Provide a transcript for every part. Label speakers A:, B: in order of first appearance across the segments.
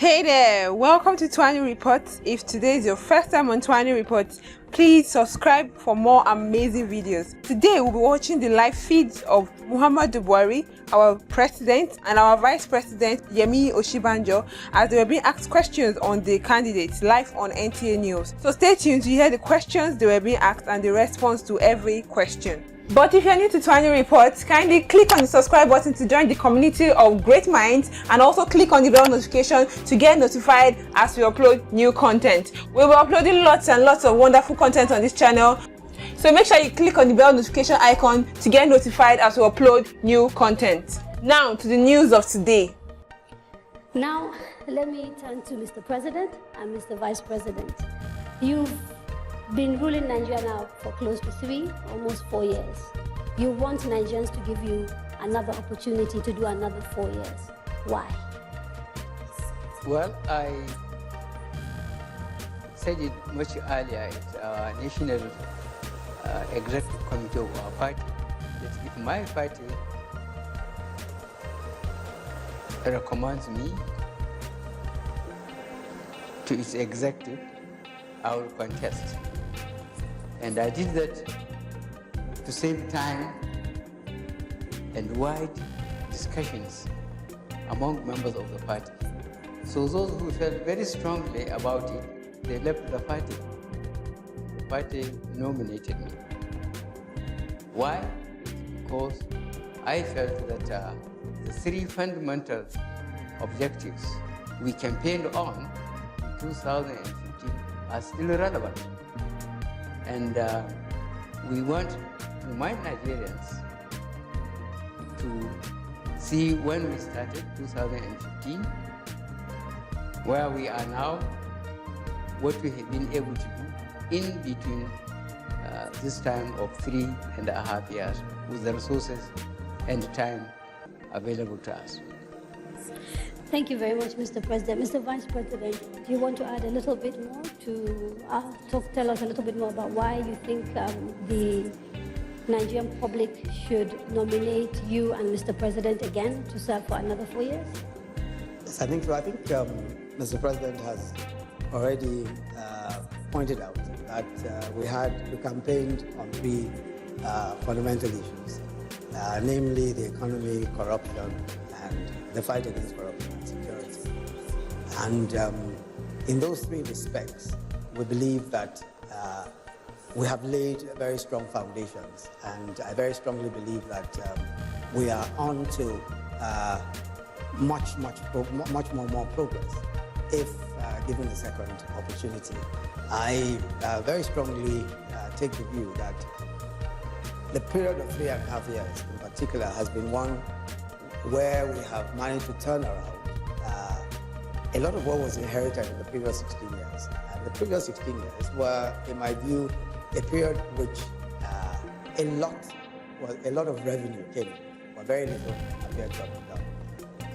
A: Hey there, welcome to Twany Reports. If today is your first time on Twany Reports, please subscribe for more amazing videos. Today we'll be watching the live feeds of Muhammadu Buhari, our president, and our vice president Yemi Osinbajo, as they were being asked questions on the candidates live on NTA News. So stay tuned to hear the questions they were being asked and the response to every question. But if you're new to Twany Reports, kindly click on the subscribe button to join the community of great minds, and also click on the bell notification to get notified as we upload new content. We'll be uploading lots and lots of wonderful content on this channel, so make sure you click on the bell notification icon to get notified as we upload new content. Now to the news of today.
B: Now let me turn to Mr. President and Mr. Vice President. You've been ruling Nigeria now for close to almost 4 years. You want Nigerians to give you another opportunity to do another 4 years. Why?
C: Well, I said it much earlier at our National Executive Committee of our party, that if my party recommends me to its executive, I will contest. And I did that to save time and wide discussions among members of the party. So those who felt very strongly about it, they left the party. The party nominated me. Why? Because I felt that the three fundamental objectives we campaigned on in 2015 are still relevant. And we want to remind Nigerians to see when we started 2015, where we are now, what we have been able to do in between this time of 3.5 years with the resources and time available to us.
B: Thank you very much, Mr. President. Mr. Vice President, do you want to add a little bit more to tell us a little bit more about why you think the Nigerian public should nominate you and Mr. President again to serve for another 4 years?
D: Yes, I think so. I think Mr. President has already pointed out that we campaigned on three fundamental issues, namely the economy, corruption, and the fight against corruption and security. And in those three respects, we believe that we have laid very strong foundations, and I very strongly believe that we are on to much more progress if given the second opportunity. I very strongly take the view that the period of 3.5 years in particular has been one where we have managed to turn around a lot of what was inherited in the previous 16 years. And the previous 16 years were, in my view, a period which a lot of revenue came in, but very little appeared to have been done.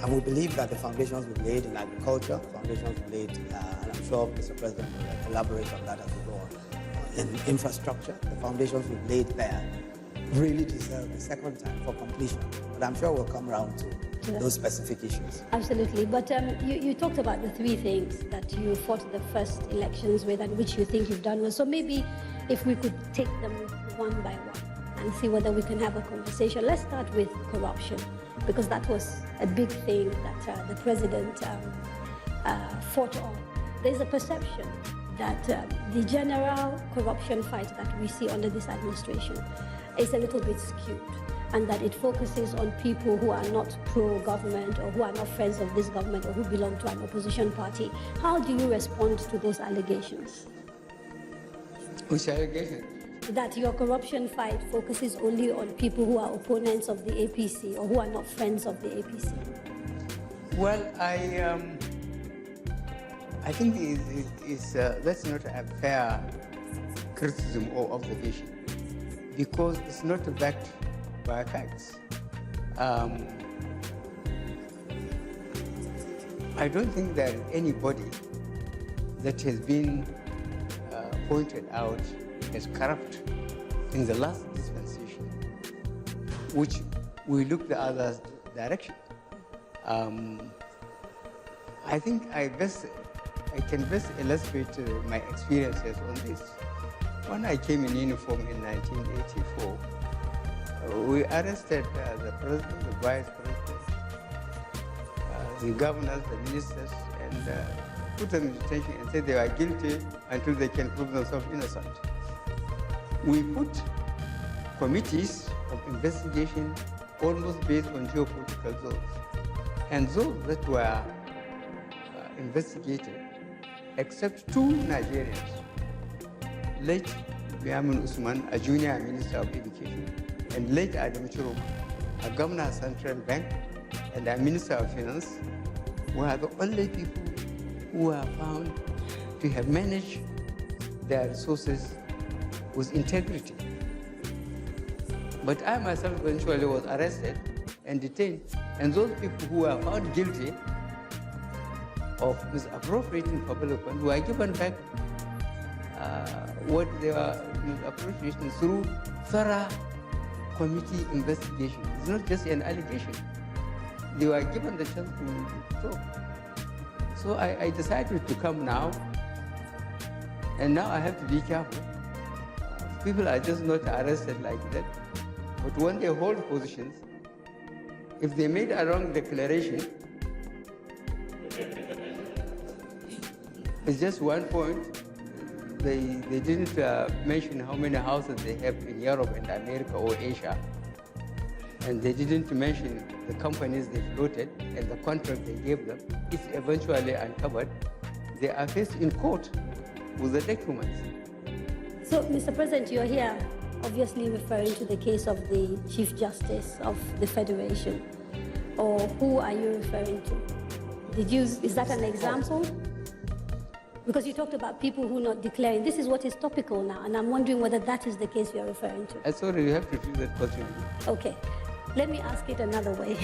D: And we believe that the foundations we've laid in agriculture, foundations we've laid, and I'm sure Mr. President will elaborate on that as we go on, in infrastructure, the foundations we've laid there really deserve a second time for completion. But I'm sure we'll come around to those specific issues.
B: Absolutely. But you talked about the three things that you fought the first elections with and which you think you've done well. So maybe if we could take them one by one and see whether we can have a conversation. Let's start with corruption, because that was a big thing that the president fought on. There's a perception that the general corruption fight that we see under this administration is a little bit skewed, and that it focuses on people who are not pro-government or who are not friends of this government or who belong to an opposition party. How do you respond to those allegations?
C: Which allegation?
B: That your corruption fight focuses only on people who are opponents of the APC or who are not friends of the APC.
C: Well, I think that's not a fair criticism or observation, because it's not backed by facts. I don't think there is anybody that has been pointed out as corrupt in the last dispensation, which we look the other direction. I think I can best illustrate my experiences on this. When I came in uniform in 1984, we arrested the president, the vice president, the governors, the ministers, and put them in detention and said they are guilty until they can prove themselves innocent. We put committees of investigation almost based on geopolitical zones. And those that were investigated, except two Nigerians, late Biamun Usman, a junior minister of education, and late Adam Chiroma, a governor of Central Bank, and a minister of finance, were the only people who were found to have managed their resources with integrity. But I myself eventually was arrested and detained, and those people who were found guilty of misappropriating public funds were given back what they were misappropriating through thorough committee investigation. It's not just an allegation. They were given the chance to talk. So I decided to come now, and now I have to be careful. People are just not arrested like that. But when they hold positions, if they made a wrong declaration, it's just one point. They didn't mention how many houses they have in Europe and America or Asia. And they didn't mention the companies they floated and the contract they gave them. If eventually uncovered, they are faced in court with the documents.
B: So, Mr. President, you're here obviously referring to the case of the Chief Justice of the Federation. Or who are you referring to? Is that an example? Because you talked about people who are not declaring. This is what is topical now, and I'm wondering whether that is the case you're referring to.
C: Sorry, you have to repeat that question.
B: Okay. Let me ask it another way.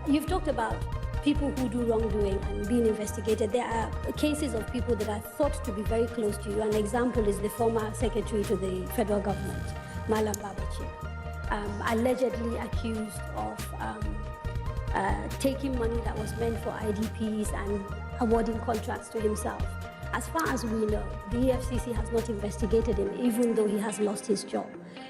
B: You've talked about people who do wrongdoing and being investigated. There are cases of people that are thought to be very close to you. An example is the former secretary to the federal government, Malam Babachir, allegedly accused of taking money that was meant for IDPs and awarding contracts to himself. As far as we know, the EFCC has not investigated him, even though he has lost his job.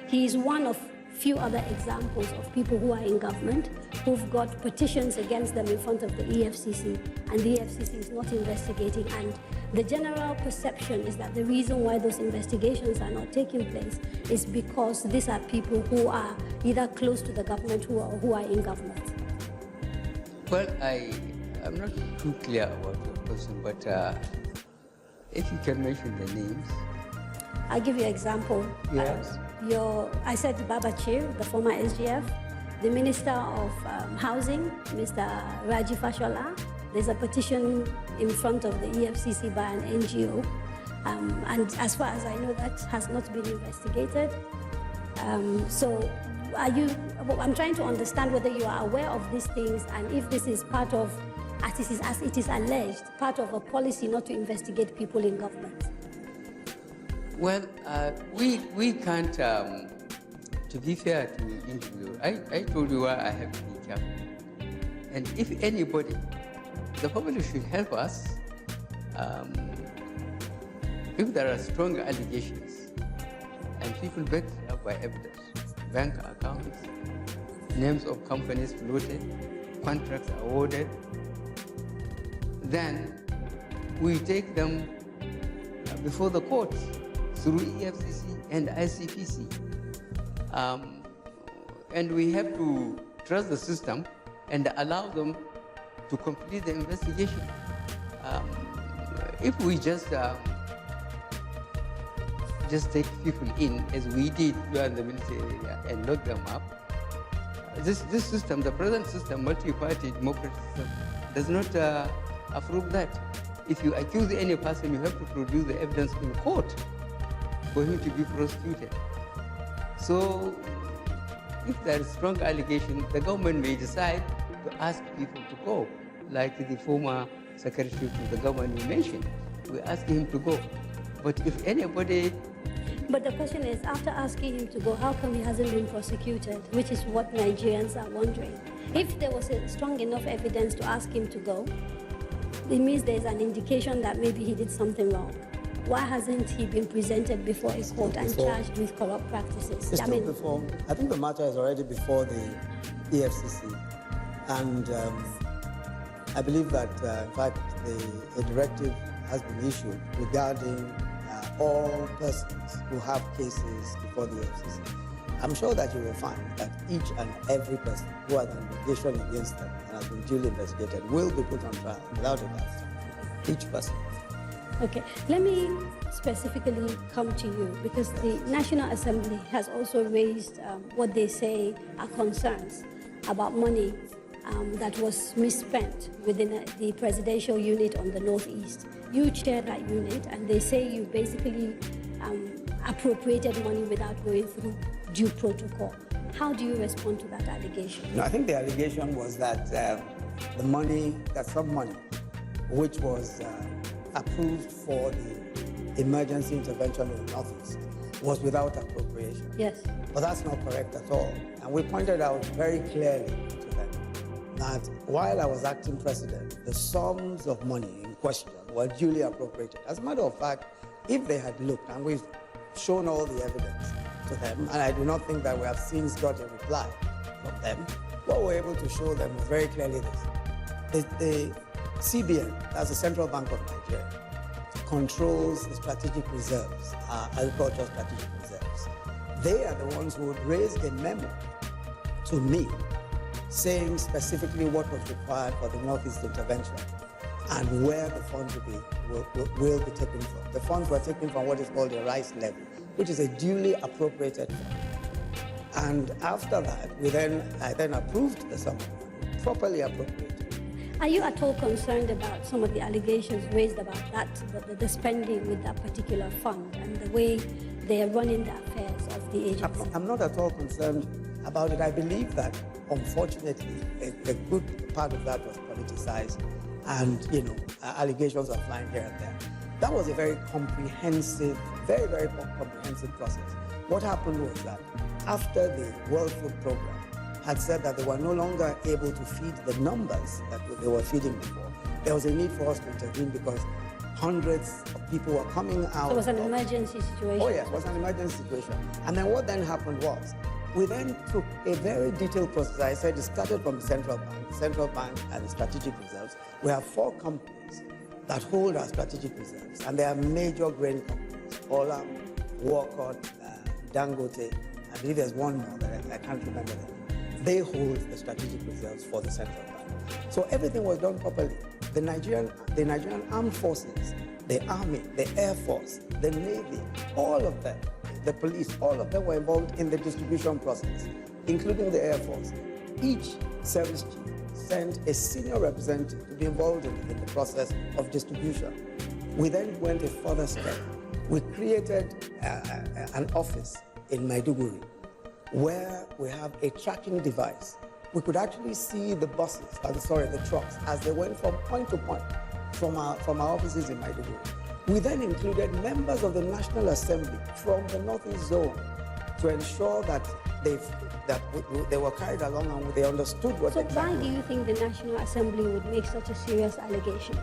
B: He is one of few other examples of people who are in government who've got petitions against them in front of the EFCC, and the EFCC is not investigating. And the general perception is that the reason why those investigations are not taking place is because these are people who are either close to the government who are in government.
C: Well, I'm not too clear about your question, but if you can mention the names.
B: I'll give you an example.
C: Yes.
B: I said Babachir, the former SGF, the Minister of Housing, Mr. Raji Fashola. There's a petition in front of the EFCC by an NGO, and as far as I know, that has not been investigated. So, I'm trying to understand whether you are aware of these things, and if this is part of, as it is alleged, part of a policy not to investigate people in government.
C: Well, we can't, to be fair to individuals, I told you why I have to be careful. And if anybody, the public should help us if there are strong allegations and people backed up by evidence, bank accounts, names of companies floated, contracts awarded, then we take them before the courts through EFCC and ICPC. And we have to trust the system and allow them to complete the investigation. If we just take people in, as we did during the military area, and lock them up, this system, the present system, multi-party democracy system, does not approve that. If you accuse any person, you have to produce the evidence in court for him to be prosecuted. So, if there is strong allegation, the government may decide to ask people to go, like the former secretary to the government you mentioned. We asked him to go. But if anybody...
B: But the question is, after asking him to go, how come he hasn't been prosecuted? Which is what Nigerians are wondering. If there was a strong enough evidence to ask him to go, it means there's an indication that maybe he did something wrong. Why hasn't he been presented before a court and charged with corrupt practices?
D: I think the matter is already before the EFCC, and I believe that, in fact, a directive has been issued regarding all persons who have cases before the EFCC. I'm sure that you will find that each and every person who has an allegation against them and has been duly investigated will be put on trial without a doubt. Each person.
B: Okay, let me specifically come to you, because the National Assembly has also raised what they say are concerns about money that was misspent within the presidential unit on the Northeast. You chair that unit, and they say you basically appropriated money without going through due protocol. How do you respond to that allegation?
D: No, I think the allegation was that some money, which was approved for the emergency intervention in the Northeast, was without appropriation.
B: Yes.
D: But that's not correct at all. And we pointed out very clearly to them that while I was acting president, the sums of money in question were duly appropriated. As a matter of fact, if they had looked, and we've shown all the evidence to them, and I do not think that we have since got a reply from them, what we're able to show them is very clearly this. The CBN, that's the Central Bank of Nigeria, controls the strategic reserves, agricultural strategic reserves. They are the ones who would raise a memo to me saying specifically what was required for the Northeast intervention and where the funds will be taken from. The funds were taken from what is called a rice levy, which is a duly appropriated fund. And after that, I then approved the sum of money, properly appropriated.
B: Are you at all concerned about some of the allegations raised about that, the spending with that particular fund and the way they are running the affairs of the agency?
D: I'm not at all concerned about it. I believe that, unfortunately, a good part of that was politicized, and allegations are flying here and there. That was a very comprehensive, very, very comprehensive process. What happened was that after the World Food Program had said that they were no longer able to feed the numbers that they were feeding before, there was a need for us to intervene because hundreds of people were coming out.
B: So it was an emergency situation.
D: Oh, yes, it was an emergency situation. And then what then happened was, we then took a very detailed process. I said it started from the Central Bank and the strategic reserves. We have 4 companies that hold our strategic reserves, and they are major grain companies: Olam, Walcott, Dangote. I believe there's one more that I can't remember them. They hold the strategic reserves for the Central Bank. So everything was done properly. The Nigerian Armed Forces, the Army, the Air Force, the Navy, all of them, the police, all of them were involved in the distribution process, including the Air Force. Each service chief sent a senior representative to be involved in the process of distribution. We then went a further step. We created an office in Maiduguri where we have a tracking device. We could actually see the the trucks, as they went from point to point from our offices in Maiduguri. We then included members of the National Assembly from the Northeast Zone to ensure that they were carried along and they understood what
B: So
D: exactly.
B: why do you think the National Assembly would make such a serious allegation?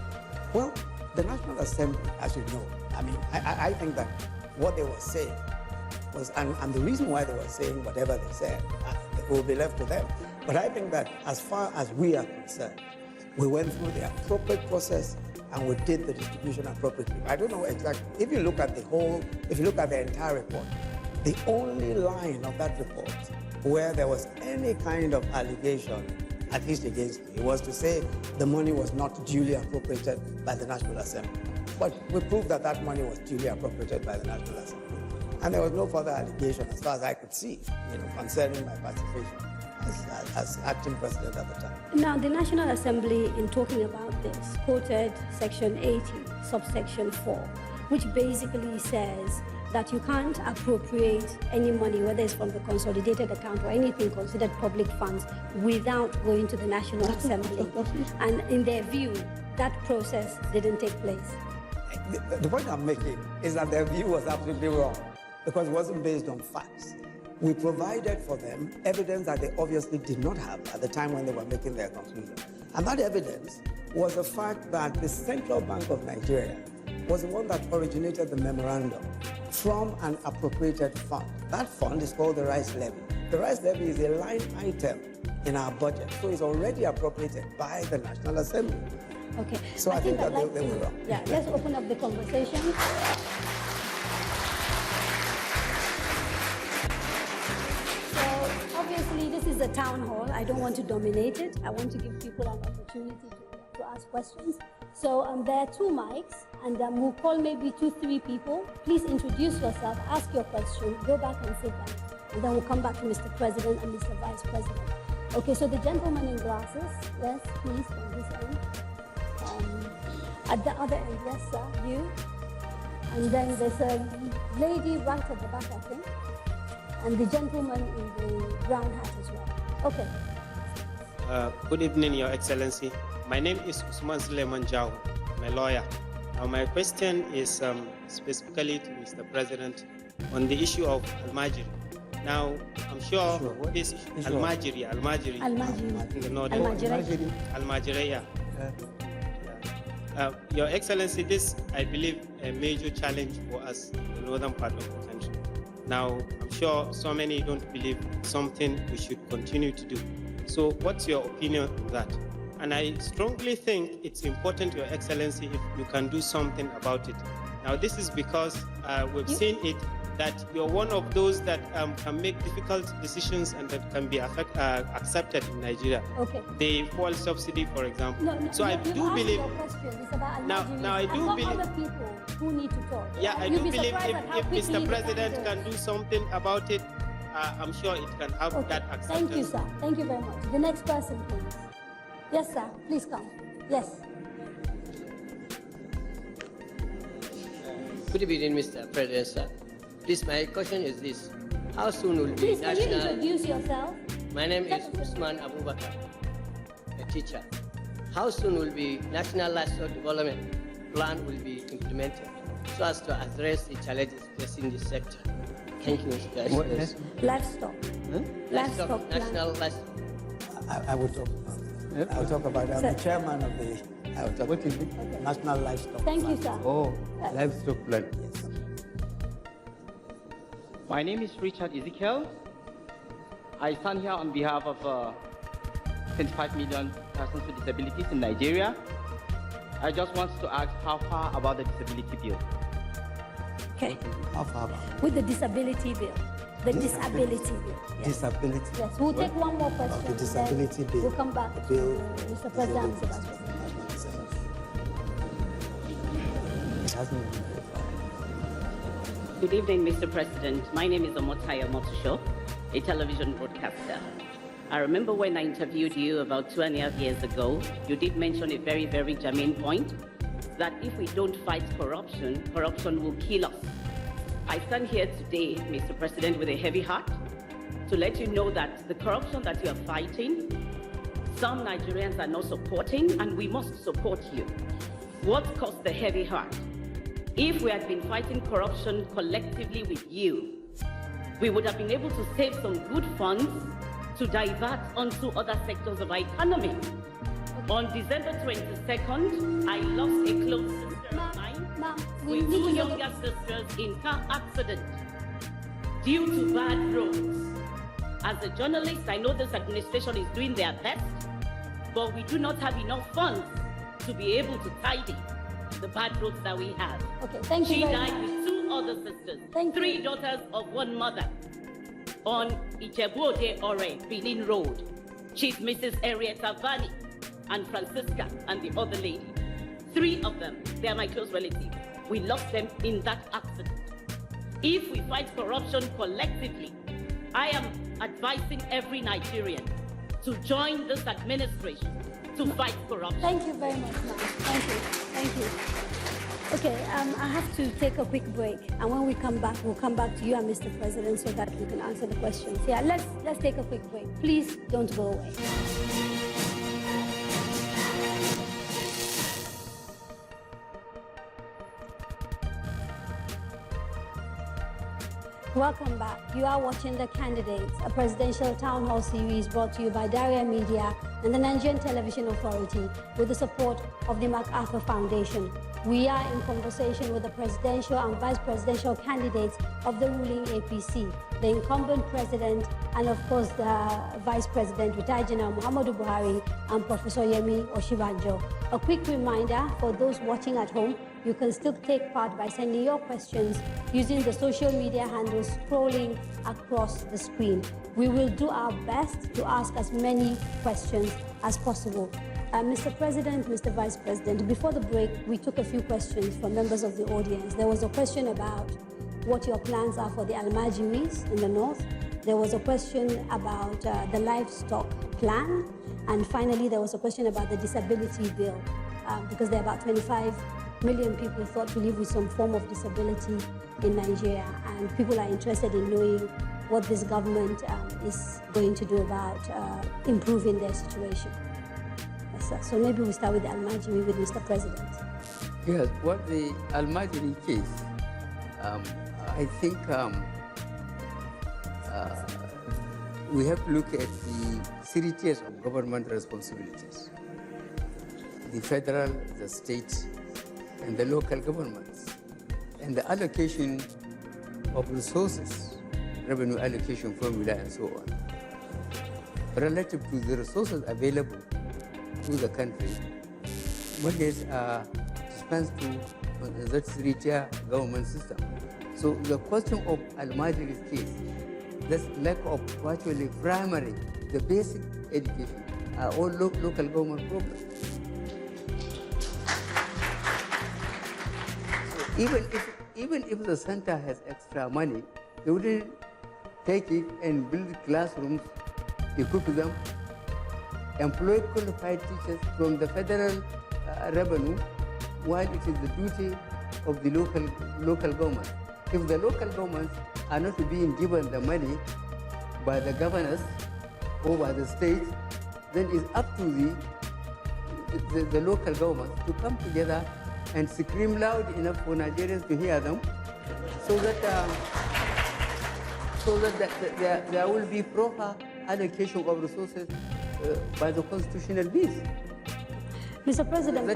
D: Well, the National Assembly, as you know, I think that what they were saying was, and the reason why they were saying whatever they said, it will be left to them. But I think that as far as we are concerned, we went through the appropriate process and we did the distribution appropriately. I don't know exactly. If you look at the entire report, the only line of that report where there was any kind of allegation, at least against me, was to say the money was not duly appropriated by the National Assembly. But we proved that that money was duly appropriated by the National Assembly. And there was no further allegation, as far as I could see, concerning my participation as acting president at the time.
B: Now, the National Assembly, in talking about this, quoted Section 80, subsection 4, which basically says that you can't appropriate any money, whether it's from the consolidated account or anything considered public funds, without going to the National Assembly. And in their view, that process didn't take place.
D: The point I'm making is that their view was absolutely wrong, because it wasn't based on facts. We provided for them evidence that they obviously did not have at the time when they were making their conclusion. And that evidence was the fact that the Central Bank of Nigeria was the one that originated the memorandum from an appropriated fund. That fund is called the rice levy. The rice levy is a line item in our budget, so it's already appropriated by the National Assembly.
B: Okay.
D: So I think that they were wrong.
B: Yeah, let's open up the conversation. So obviously this is a town hall. I don't want to dominate it. I want to give people an opportunity to ask questions. So there are 2 mics, and we'll call maybe 2-3 people. Please introduce yourself, ask your question, go back and sit down, and then we'll come back to Mr. President and Mr. Vice President. Okay, so the gentleman in glasses, yes, please, from this end. At the other end, yes, sir, you. And then there's a lady right at the back, I think, and the gentleman in the brown hat as well. Okay.
E: Good evening, Your Excellency. My name is Osinbajo. I'm a lawyer. Now, my question is specifically to Mr. President on the issue of Almajiri. Now, I'm sure this Almajiri, yeah. Your Excellency, this, I believe, a major challenge for us in the northern part of the country. Now, I'm sure so many don't believe something we should continue to do. So what's your opinion on that? And I strongly think it's important, Your Excellency, if you can do something about it. Now, this is because we've seen it that you're one of those that can make difficult decisions and that can be accepted in Nigeria.
B: Okay.
E: The fuel subsidy, for example.
B: No,
E: so I do believe.
B: Your question. It's about
E: now I do believe.
B: Other people who need to talk.
E: Yeah, I do believe if Mr. President can do something about it, I'm sure it can have that acceptance.
B: Thank you, sir. Thank you very much. The next person, please. Yes, sir. Please come. Yes.
F: Good evening, Mr. President, sir. Please, my question is this. How soon will be
B: Please,
F: national...
B: can you introduce yourself?
F: My name is Usman Abubakar, a teacher. How soon will be National Livestock Development Plan will be implemented so as to address the challenges facing this sector? Thank you, Mr. President.
B: Livestock.
F: Huh?
B: Livestock plan.
F: National Livestock.
D: I will talk about it. I will talk about it. I'm the chairman of the what is it?
B: Okay.
D: National Livestock
B: Thank
D: Plan.
B: you, sir.
C: Oh, livestock plan.
D: Yes.
G: My name is Richard Ezekiel. I stand here on behalf of 25 million persons with disabilities in Nigeria. I just want to ask how far about the disability bill?
B: Okay.
D: How far about?
B: With the disability bill. The disability bill. Yes.
D: Disability.
B: Yes. We'll take one more question.
D: The disability
B: then
D: bill.
B: We'll come back
D: The
B: to
D: bill.
B: Mr. President and Mr. Vice President.
D: It hasn't been verified.
H: Good evening, Mr. President. My name is Omotaya Motusho, a television broadcaster. I remember when I interviewed you about 2.5 years ago, you did mention a very, very germane point, that if we don't fight corruption, corruption will kill us. I stand here today, Mr. President, with a heavy heart to let you know that the corruption that you are fighting, some Nigerians are not supporting, and we must support you. What caused the heavy heart? If we had been fighting corruption collectively with you, we would have been able to save some good funds to divert onto other sectors of our economy. On December 22nd, I lost a close sister of mine with 2 younger sisters in car accident due to bad roads. As a journalist, I know this administration is doing their best, but we do not have enough funds to be able to tidy the bad roads that we have.
B: Okay, thank you
H: She
B: very
H: died
B: much.
H: with 2 other sisters,
B: Thank
H: 3
B: you.
H: daughters of 1 mother, on Ijebu-Ode Ore, Benin Road. Chief Mrs. Henrietta Vani and Francisca and the other lady. 3 of them, they are my close relatives. We lost them in that accident. If we fight corruption collectively, I am advising every Nigerian to join this administration to fight corruption.
B: Thank you very much, ma'am. Thank you. Thank you. Okay, I have to take a quick break, and when we come back, we'll come back to you and Mr. President so that we can answer the questions. Yeah, let's take a quick break. Please don't go away. Welcome back. You are watching The Candidates, a presidential town hall series brought to you by Daria Media and the Nigerian Television Authority with the support of the MacArthur Foundation. We are in conversation with the presidential and vice presidential candidates of the ruling APC, the incumbent president and of course the vice president, retired General Muhammadu Buhari, and Professor Yemi Osinbajo. A quick reminder for those watching at home, you can still take part by sending your questions using the social media handles scrolling across the screen. We will do our best to ask as many questions as possible. Mr. President, Mr. Vice President, before the break, we took a few questions from members of the audience. There was a question about what your plans are for the Almajiris in the north. There was a question about the livestock plan. And finally, there was a question about the disability bill, because there are about 25 million people thought to live with some form of disability in Nigeria, and people are interested in knowing what this government is going to do about improving their situation. Yes, sir. So maybe we start with the Almajiri with Mr. President.
C: Yes, what the Almajiri case, I think we have to look at the 3 tiers of government responsibilities: the federal, the state, and the local governments, and the allocation of resources, revenue allocation formula, and so on, relative to the resources available to the country. Monies are dispensed to the 3-tier government system. So the question of Almajiri's case, this lack of virtually primary, the basic education, are all local government problems. Even if the center has extra money, they wouldn't take it and build classrooms, equip them, employ qualified teachers from the federal revenue, while it is the duty of the local government. If the local governments are not being given the money by the governors or by the states, then it's up to the local governments to come together and scream loud enough for Nigerians to hear them, so that there will be proper allocation of resources by the constitutional beast.
B: Mr. President,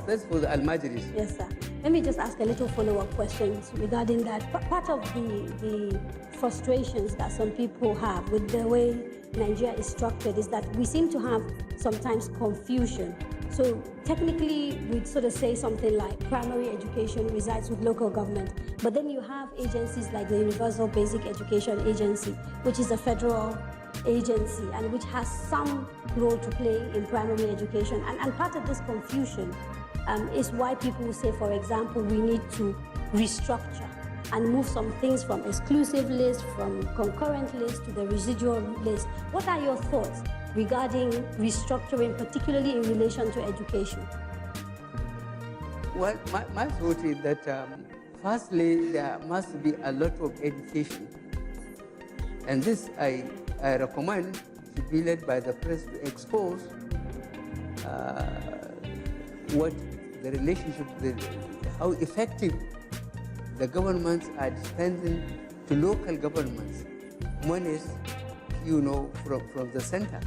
C: that's for the Almajiris.
B: Yes, sir. Let me just ask a little follow-up questions regarding that. Part of the frustrations that some people have with the way Nigeria is structured is that we seem to have sometimes confusion. So technically, we'd sort of say something like primary education resides with local government, but then you have agencies like the Universal Basic Education Agency, which is a federal agency and which has some role to play in primary education. And part of this confusion is why people say, for example, we need to restructure and move some things from exclusive list, from concurrent list to the residual list. What are your thoughts regarding restructuring, particularly in relation to education?
C: Well, my thought is that firstly, there must be a lot of education. And this I recommend to be led by the press to expose what the relationship, how effective the governments are dispensing to local governments monies, from the center.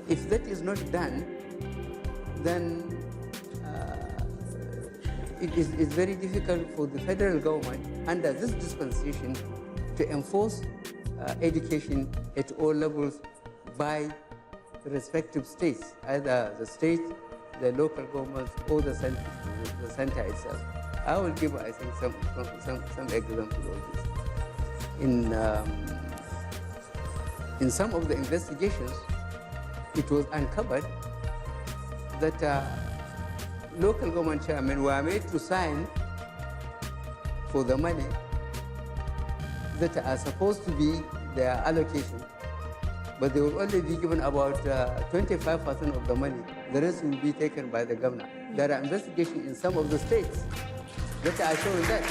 C: If that is not done, then it is very difficult for the federal government under this dispensation to enforce education at all levels by the respective states, either the state, the local governments, or the center itself. I will give, I think, some examples of this. In some of the investigations, it was uncovered that local government chairmen were made to sign for the money that are supposed to be their allocation, but they will only be given about 25% of the money. The rest will be taken by the governor. There are investigations in some of the states that are showing that.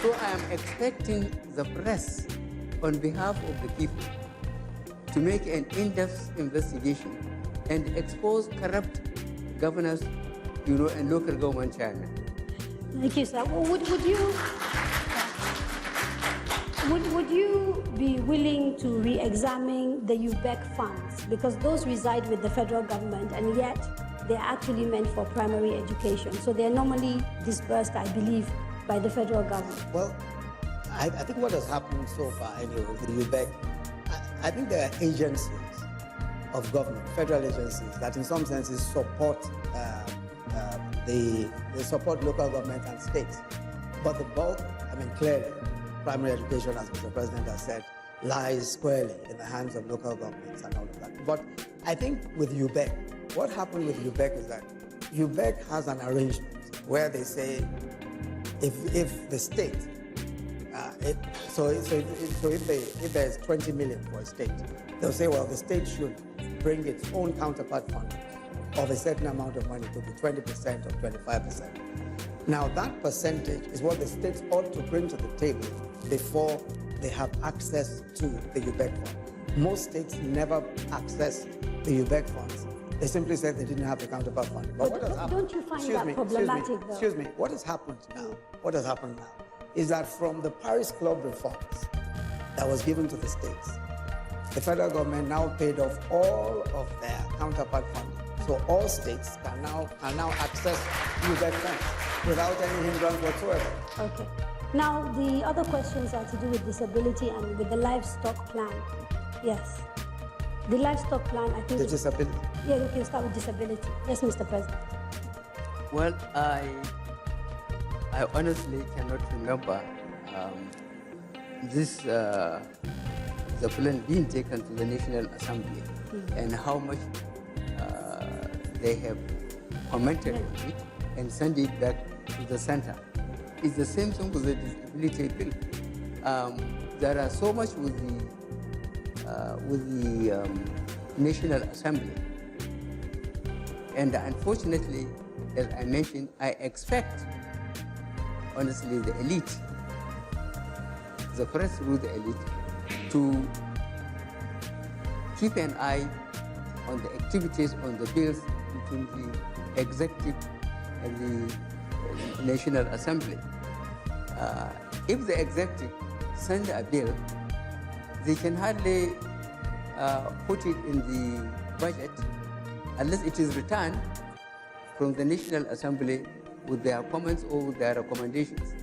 C: So I am expecting the press, on behalf of the people, to make an in-depth investigation and expose corrupt governors, and local government chairmen.
B: Thank you, sir. Well, would you? Would you be willing to re-examine the UBEC funds? Because those reside with the federal government, and yet they're actually meant for primary education. So they're normally disbursed, I believe, by the federal government.
D: Well, I think what has happened so far, anyway, with the UBEC, I think there are agencies of government, federal agencies, that in some senses support they support local government and states. But the bulk, I mean, clearly, primary education, as Mr. President has said, lies squarely in the hands of local governments and all of that. But I think with UBEC, what happened with UBEC is that UBEC has an arrangement where they say if the state, if there's 20 million for a state, they'll say, well, the state should bring its own counterpart funding of a certain amount of money, to be 20% or 25%. Now, that percentage is what the states ought to bring to the table before they have access to the UBEC fund. Most states never access the UBEC funds. They simply said they didn't have the counterpart funding. But what has happened?
B: Don't you find that problematic, though?
D: Excuse me. What has happened now is that from the Paris Club reforms that was given to the states, the federal government now paid off all of their counterpart funding. So all states can now access UBEC funds without any hindrance whatsoever.
B: Okay. Now, the other questions are to do with disability and with the livestock plan. Yes. The livestock plan, I think...
D: The disability?
B: Yeah, we can start with disability. Yes, Mr. President.
C: Well, I honestly cannot remember the plan being taken to the National Assembly and how much they have commented on it and send it back to the center. It's the same thing with the disability bill. There are so much with the National Assembly, and unfortunately, as I mentioned, I expect, honestly, the elite, the press through the elite, to keep an eye on the activities on the bills between the executive and the National Assembly. If the executive send a bill, they can hardly put it in the budget unless it is returned from the National Assembly with their comments or with their recommendations.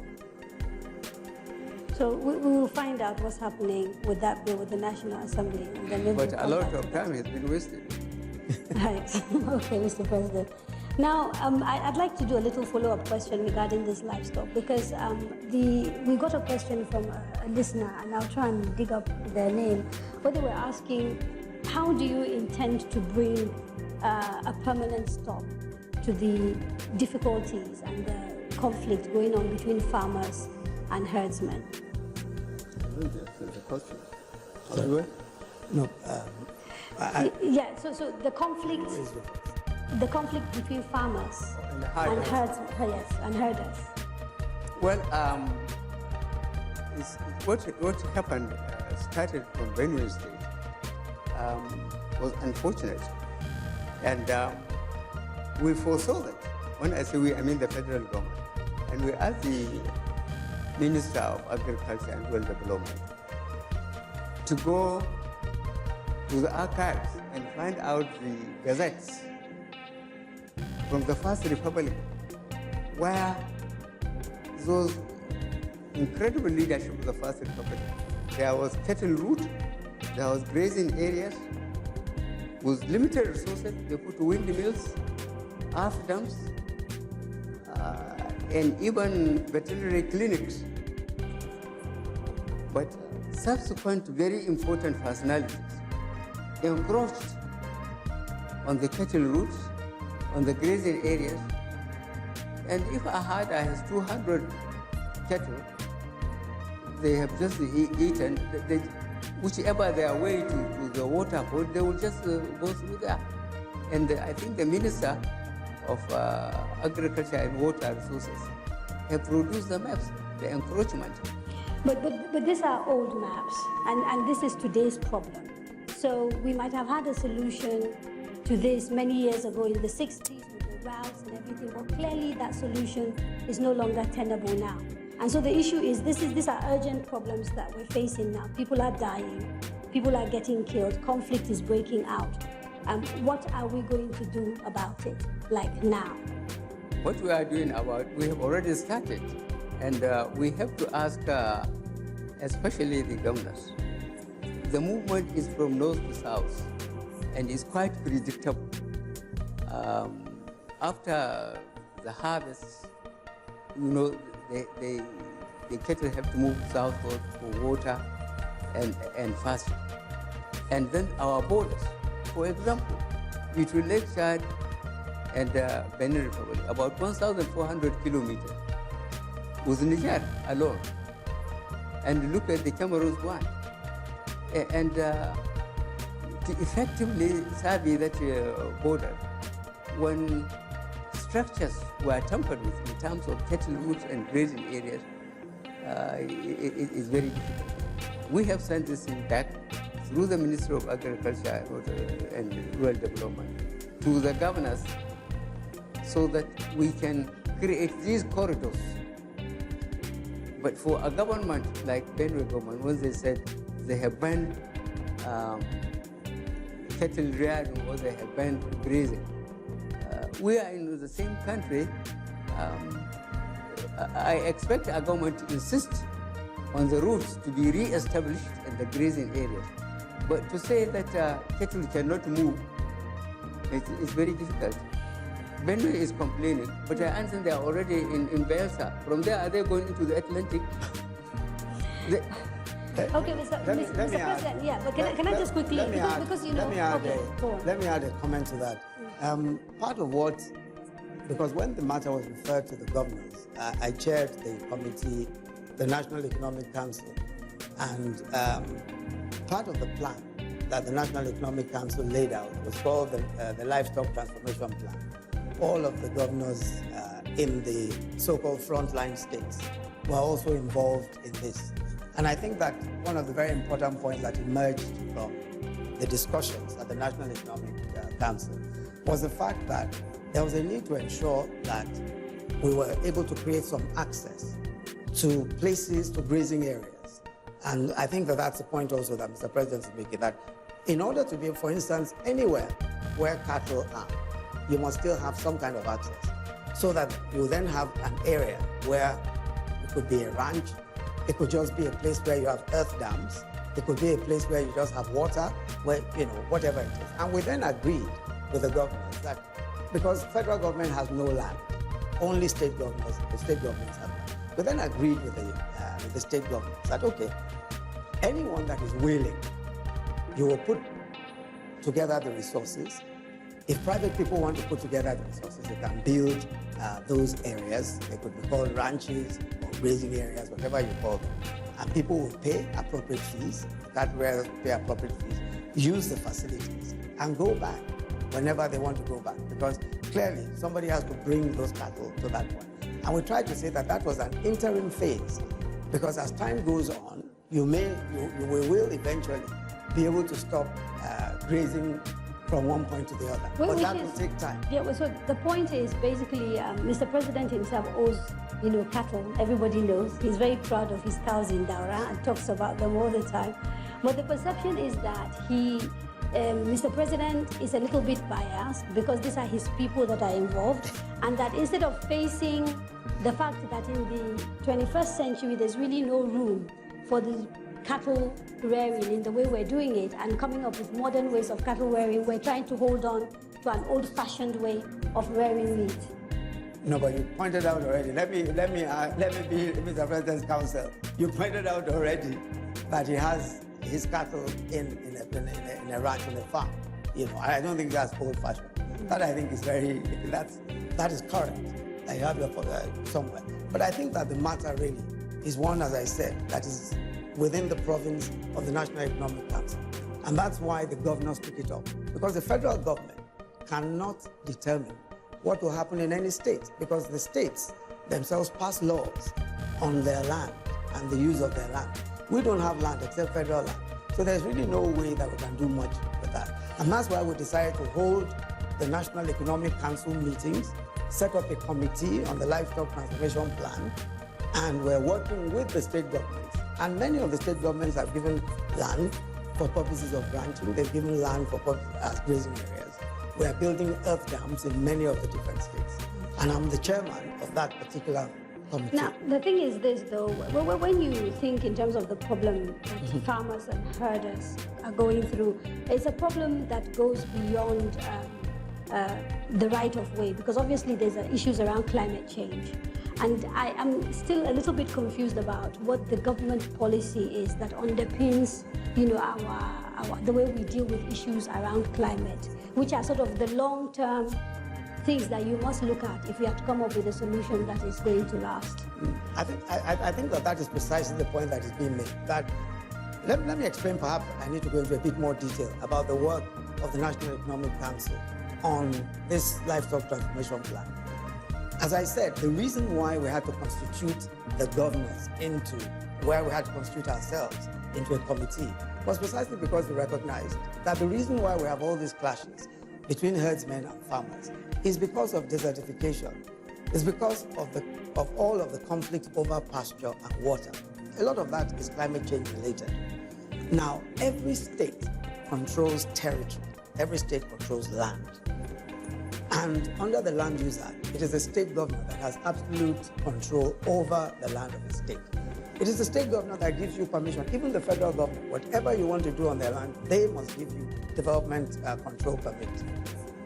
B: So we will find out what's happening with that bill with the National Assembly. And then maybe
C: but a lot of time has been wasted.
B: Right. Okay, Mr. President. Now, I'd like to do a little follow-up question regarding this livestock, because we got a question from a listener, and I'll try and dig up their name, where they were asking, how do you intend to bring a permanent stop to the difficulties and the conflict going on between farmers and herdsmen?
C: That's the question.
D: No.
B: Yeah, so the conflict between farmers and herders.
C: Well, what happened started from Benue State was unfortunate, and we foresaw that. When I say we, I mean the federal government, and we asked the Minister of Agriculture and Rural Development to go to the archives and find out the gazettes from the First Republic, where those incredible leadership of the First Republic, there was cattle route, there was grazing areas, with limited resources. They put windmills, earth dams, and even veterinary clinics. But subsequent very important personalities encroached on the cattle routes, on the grazing areas. And if a herd has 200 cattle, they have just eaten, whichever their way to the water point, they will just go through there. And I think the Minister of Agriculture and Water Resources have produced the maps, the encroachment.
B: But these are old maps, and this is today's problem. So we might have had a solution to this many years ago in the 60s with the routes and everything, but clearly that solution is no longer tenable now. And so the issue is, these are urgent problems that we're facing now. People are dying, people are getting killed, conflict is breaking out. What are we going to do about it, like now?
C: What we are doing about, we have already started. And we have to ask, especially the governors. The movement is from north to south, and it's quite predictable. After the harvest, the cattle have to move southward for water and fasting. And then our borders, for example, between Lake Chad and Benin Republic, about 1,400 kilometers with Niger alone. And look at the Cameroon's one. And to effectively survey that border, when structures were tampered with in terms of cattle routes and grazing areas, it is very difficult. We have sent this thing back through the Ministry of Agriculture and Rural Development to the governors so that we can create these corridors. But for a government like Benue government, when they said they have banned cattle rearing or they have banned grazing, we are in the same country. I expect our government to insist on the routes to be re-established in the grazing areas. But to say that cattle cannot move, it's very difficult. Benue is complaining, but I understand they are already in Bielsa. From there, are they going into the Atlantic?
B: Okay, Mr. President, yeah, but can I just quickly, because you know,
D: let me add a comment to that. Part of what, because when the matter was referred to the governors, I chaired the committee, the National Economic Council, and part of the plan that the National Economic Council laid out was called the Livestock Transformation Plan. All of the governors in the so-called frontline states were also involved in this. And I think that one of the very important points that emerged from the discussions at the National Economic Council was the fact that there was a need to ensure that we were able to create some access to places, to grazing areas. And I think that that's the point also that Mr. President is making, that in order to be, for instance, anywhere where cattle are, you must still have some kind of access, so that you then have an area where it could be a ranch, it could just be a place where you have earth dams, it could be a place where you just have water, where, whatever it is. And we then agreed with the governments that, because federal government has no land, only state governments, the state governments have land. We then agreed with the state governments that, okay, anyone that is willing, you will put together the resources. If private people want to put together the resources, they can build those areas. They could be called ranches or grazing areas, whatever you call them. And people will pay appropriate fees, that where pay appropriate fees, use the facilities, and go back whenever they want to go back. Because clearly, somebody has to bring those cattle to that point. And we tried to say that that was an interim phase, because as time goes on, you will eventually be able to stop grazing from one point to the other. But that will take time.
B: Yeah, well, so the point is basically, Mr. President himself owes, cattle. Everybody knows. He's very proud of his cows in Daura and talks about them all the time. But the perception is that Mr. President is a little bit biased because these are his people that are involved, and that instead of facing the fact that in the 21st century there's really no room for the cattle rearing in the way we're doing it and coming up with modern ways of cattle rearing, we're trying to hold on to an old-fashioned way of rearing meat.
D: No, but you pointed out already. Let me be Mr. President's counsel. You pointed out already that he has his cattle in a ranch, in a farm. I don't think that's old-fashioned. That I think is that is correct. I have your somewhere. But I think that the matter really is one, as I said, that is within the province of the National Economic Council. And that's why the governors took it up. Because the federal government cannot determine what will happen in any state, because the states themselves pass laws on their land and the use of their land. We don't have land except federal land. So there's really no way that we can do much with that. And that's why we decided to hold the National Economic Council meetings, set up a committee on the Livestock Transformation Plan, And we're working with the state governments. And many of the state governments have given land for purposes of ranching. They've given land for as grazing areas. We are building earth dams in many of the different states. And I'm the chairman of that particular committee.
B: Now, the thing is this, though, when you think in terms of the problem that farmers and herders are going through, it's a problem that goes beyond the right of way, because obviously there's issues around climate change. And I am still a little bit confused about what the government policy is that underpins, the way we deal with issues around climate, which are sort of the long-term things that you must look at if you have to come up with a solution that is going to last.
D: I think that is precisely the point that is being made. That let me explain, perhaps I need to go into a bit more detail about the work of the National Economic Council on this livestock transformation plan. As I said, the reason why we had to constitute the governors into, where we had to constitute ourselves into a committee, was precisely because we recognized that the reason why we have all these clashes between herdsmen and farmers is because of desertification. It's because of all of the conflict over pasture and water. A lot of that is climate change related. Now, every state controls territory. Every state controls land. And under the Land Use Act, it is the state governor that has absolute control over the land of the state. It is the state governor that gives you permission, even the federal government, whatever you want to do on their land, they must give you development control permit,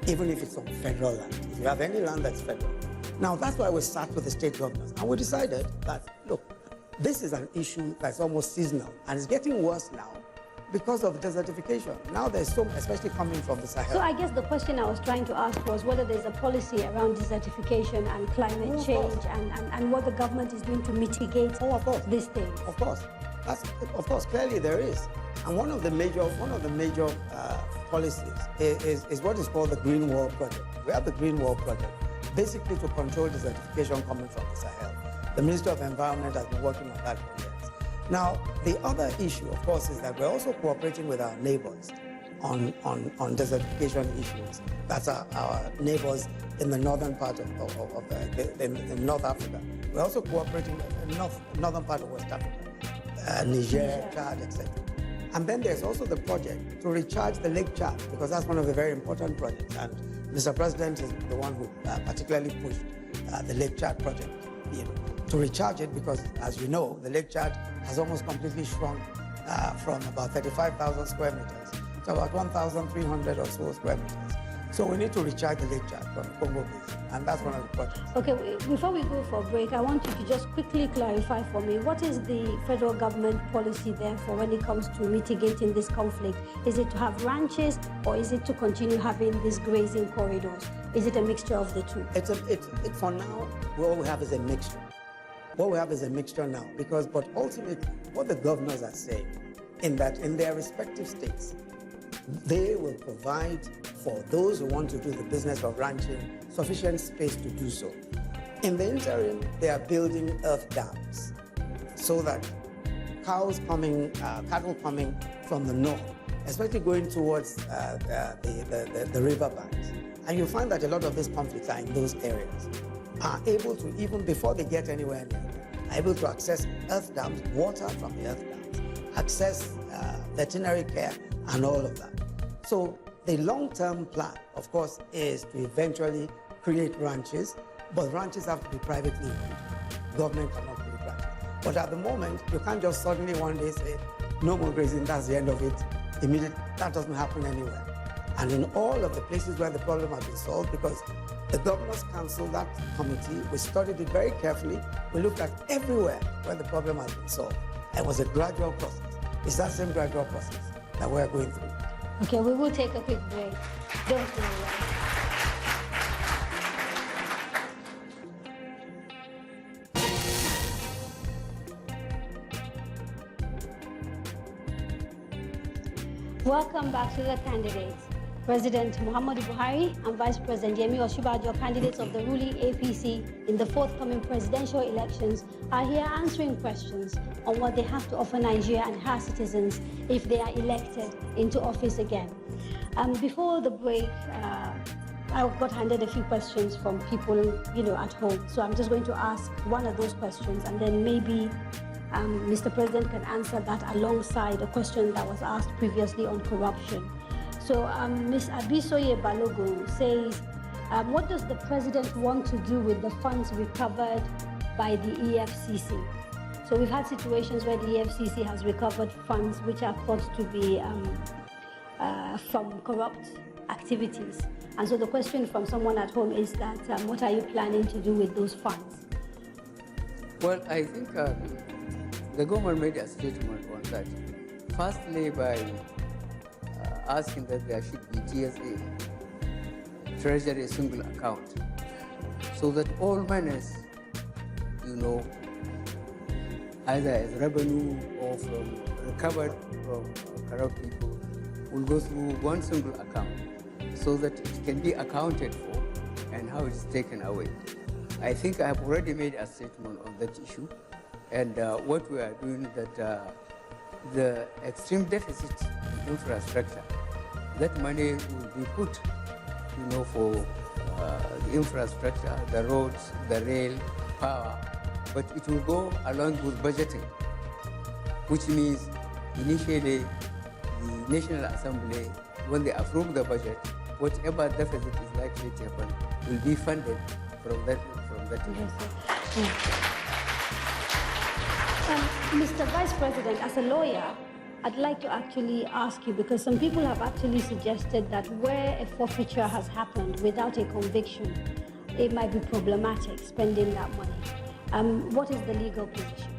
D: even if it's on federal land. If you have any land that's federal. Now, that's why we sat with the state governors, and we decided that, look, this is an issue that's almost seasonal, and it's getting worse now because of desertification. Now there's so, especially coming from the Sahel.
B: So I guess the question I was trying to ask was whether there's a policy around desertification and climate change and what the government is doing to mitigate these things.
D: Of course. Of course, clearly there is. And one of the major policies is what is called the Green Wall Project. We have the Green Wall Project, basically to control desertification coming from the Sahel. The Ministry of Environment has been working on that for years. Now, the other issue, of course, is that we're also cooperating with our neighbors on desertification issues. That's our neighbors in the northern part of North Africa. We're also cooperating in the northern part of West Africa, Niger, Chad, etc. And then there's also the project to recharge the Lake Chad, because that's one of the very important projects. And Mr. President is the one who particularly pushed the Lake Chad project, to recharge it, because, as you know, the Lake Chad has almost completely shrunk from about 35,000 square meters to about 1,300 or so square meters. So we need to recharge the Lake Chad from the Congo Basin, and that's one of the projects.
B: Okay, before we go for a break, I want you to just quickly clarify for me, what is the federal government policy therefore when it comes to mitigating this conflict? Is it to have ranches, or is it to continue having these grazing corridors? Is it a mixture of the two?
D: For now, what we have is a mixture. What we have is a mixture now, but ultimately, what the governors are saying, in that in their respective states, they will provide for those who want to do the business of ranching sufficient space to do so. In the interim, they are building earth dams so that cattle coming from the north, especially going towards the riverbanks, and you find that a lot of these conflicts are in those areas, are able to, even before they get anywhere near, are able to access earth dams, water from the earth dams, access veterinary care, and all of that. So the long-term plan, of course, is to eventually create ranches, but ranches have to be privately owned. Government cannot create ranches. But at the moment, you can't just suddenly one day say, no more grazing, that's the end of it. Immediately, that doesn't happen anywhere. And in all of the places where the problem has been solved, because the Governors Council, that committee, we studied it very carefully. We looked at everywhere where the problem has been solved. It was a gradual process. It's that same gradual process that we're going through.
B: Okay, we will take a quick break. Don't go away. Welcome back to the candidates. President Muhammadu Buhari and Vice President Yemi Osinbajo, candidates of the ruling APC in the forthcoming presidential elections, are here answering questions on what they have to offer Nigeria and her citizens if they are elected into office again. Before the break, I got handed a few questions from people, at home. So I'm just going to ask one of those questions, and then maybe Mr. President can answer that alongside a question that was asked previously on corruption. So Ms. Abisoye Balogun says, what does the president want to do with the funds recovered by the EFCC? So we've had situations where the EFCC has recovered funds which are thought to be from corrupt activities. And so the question from someone at home is that, what are you planning to do with those funds?
C: Well, I think the government made a statement on that. Firstly, by asking that there should be GSA, Treasury single account, so that all monies, either as revenue or from recovered from corrupt people, will go through one single account, so that it can be accounted for and how it is taken away. I think I have already made a statement on that issue, and what we are doing that the extreme deficit in infrastructure, that money will be put, for the infrastructure, the roads, the rail, power, but it will go along with budgeting, which means initially the National Assembly, when they approve the budget, whatever deficit is likely to happen will be funded from that.
B: Mr. Vice President, as a lawyer, I'd like to actually ask you, because some people have actually suggested that where a forfeiture has happened without a conviction, it might be problematic spending that money. What is the legal position?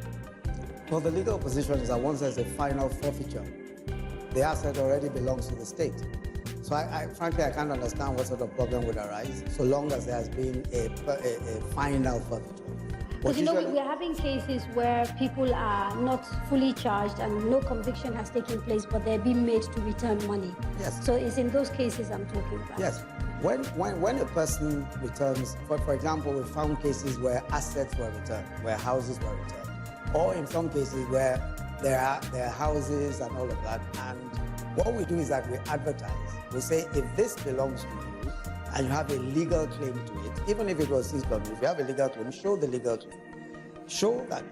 D: Well, the legal position is that once there's a final forfeiture, the asset already belongs to the state. So frankly, I can't understand what sort of problem would arise so long as there has been a final forfeiture.
B: But we're having cases where people are not fully charged and no conviction has taken place, but they're being made to return money.
D: Yes.
B: So it's in those cases I'm talking about.
D: Yes. When a person returns, for example, we found cases where assets were returned, where houses were returned, or in some cases where there are houses and all of that. And what we do is that we advertise. We say, if this belongs to you and you have a legal claim to it, even if it was seized from you, if you have a legal claim, show the legal claim. Show that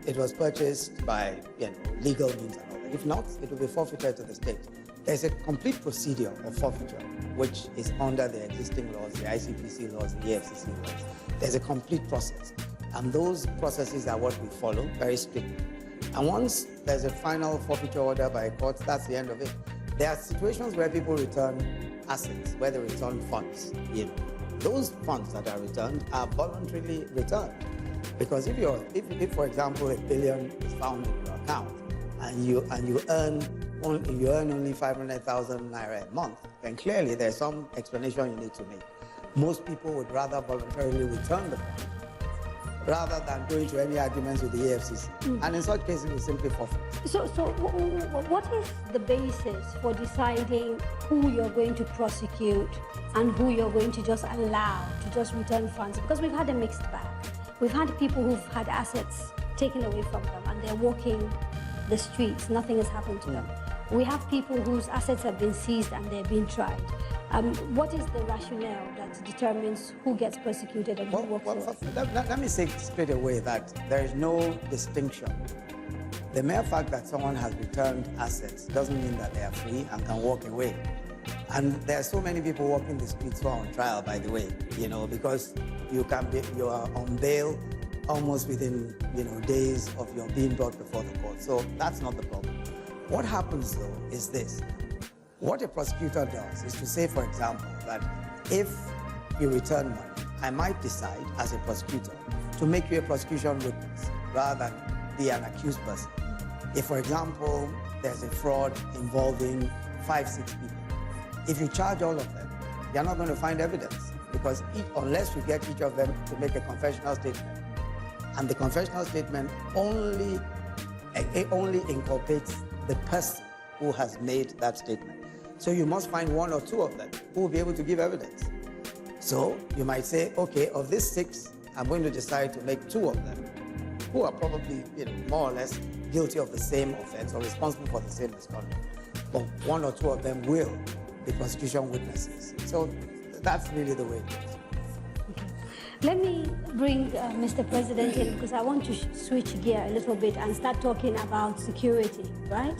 D: it was purchased by legal means and all that. If not, it will be forfeited to the state. There's a complete procedure of forfeiture, which is under the existing laws, the ICPC laws, the EFCC laws. There's a complete process. And those processes are what we follow very strictly. And once there's a final forfeiture order by a court, that's the end of it. There are situations where people return assets, where they return funds. Those funds that are returned are voluntarily returned. Because if for example, $1 billion is found in your account and you earn only 500,000 naira a month, then clearly there's some explanation you need to make. Most people would rather voluntarily return the fund rather than go into any arguments with the EFCC. And in such cases, we simply forfeit.
B: So what is the basis for deciding who you're going to prosecute and who you're going to just allow to just return funds? Because we've had a mixed bag. We've had people who've had assets taken away from them and they're walking the streets, nothing has happened to them. We have people whose assets have been seized and they're being tried. What is the rationale that determines who gets persecuted and who walks away?
D: Let me say straight away that there is no distinction. The mere fact that someone has returned assets doesn't mean that they are free and can walk away. And there are so many people walking the streets who are on trial, by the way, because you are on bail almost within days of your being brought before the court. So that's not the problem. What happens though is this. What a prosecutor does is to say, for example, that if you return money, I might decide as a prosecutor to make you a prosecution witness rather than be an accused person. If, for example, there's a fraud involving 5-6 people, if you charge all of them, you're not going to find evidence because unless you get each of them to make a confessional statement, and the confessional statement only incorporates the person who has made that statement. So you must find 1 or 2 of them who will be able to give evidence. So you might say, okay, of these 6, I'm going to decide to make 2 of them who are probably, more or less guilty of the same offense or responsible for the same misconduct. But 1 or 2 of them will be prosecution witnesses. So that's really the way it is.
B: Let me bring Mr. President in because I want to switch gear a little bit and start talking about security, right?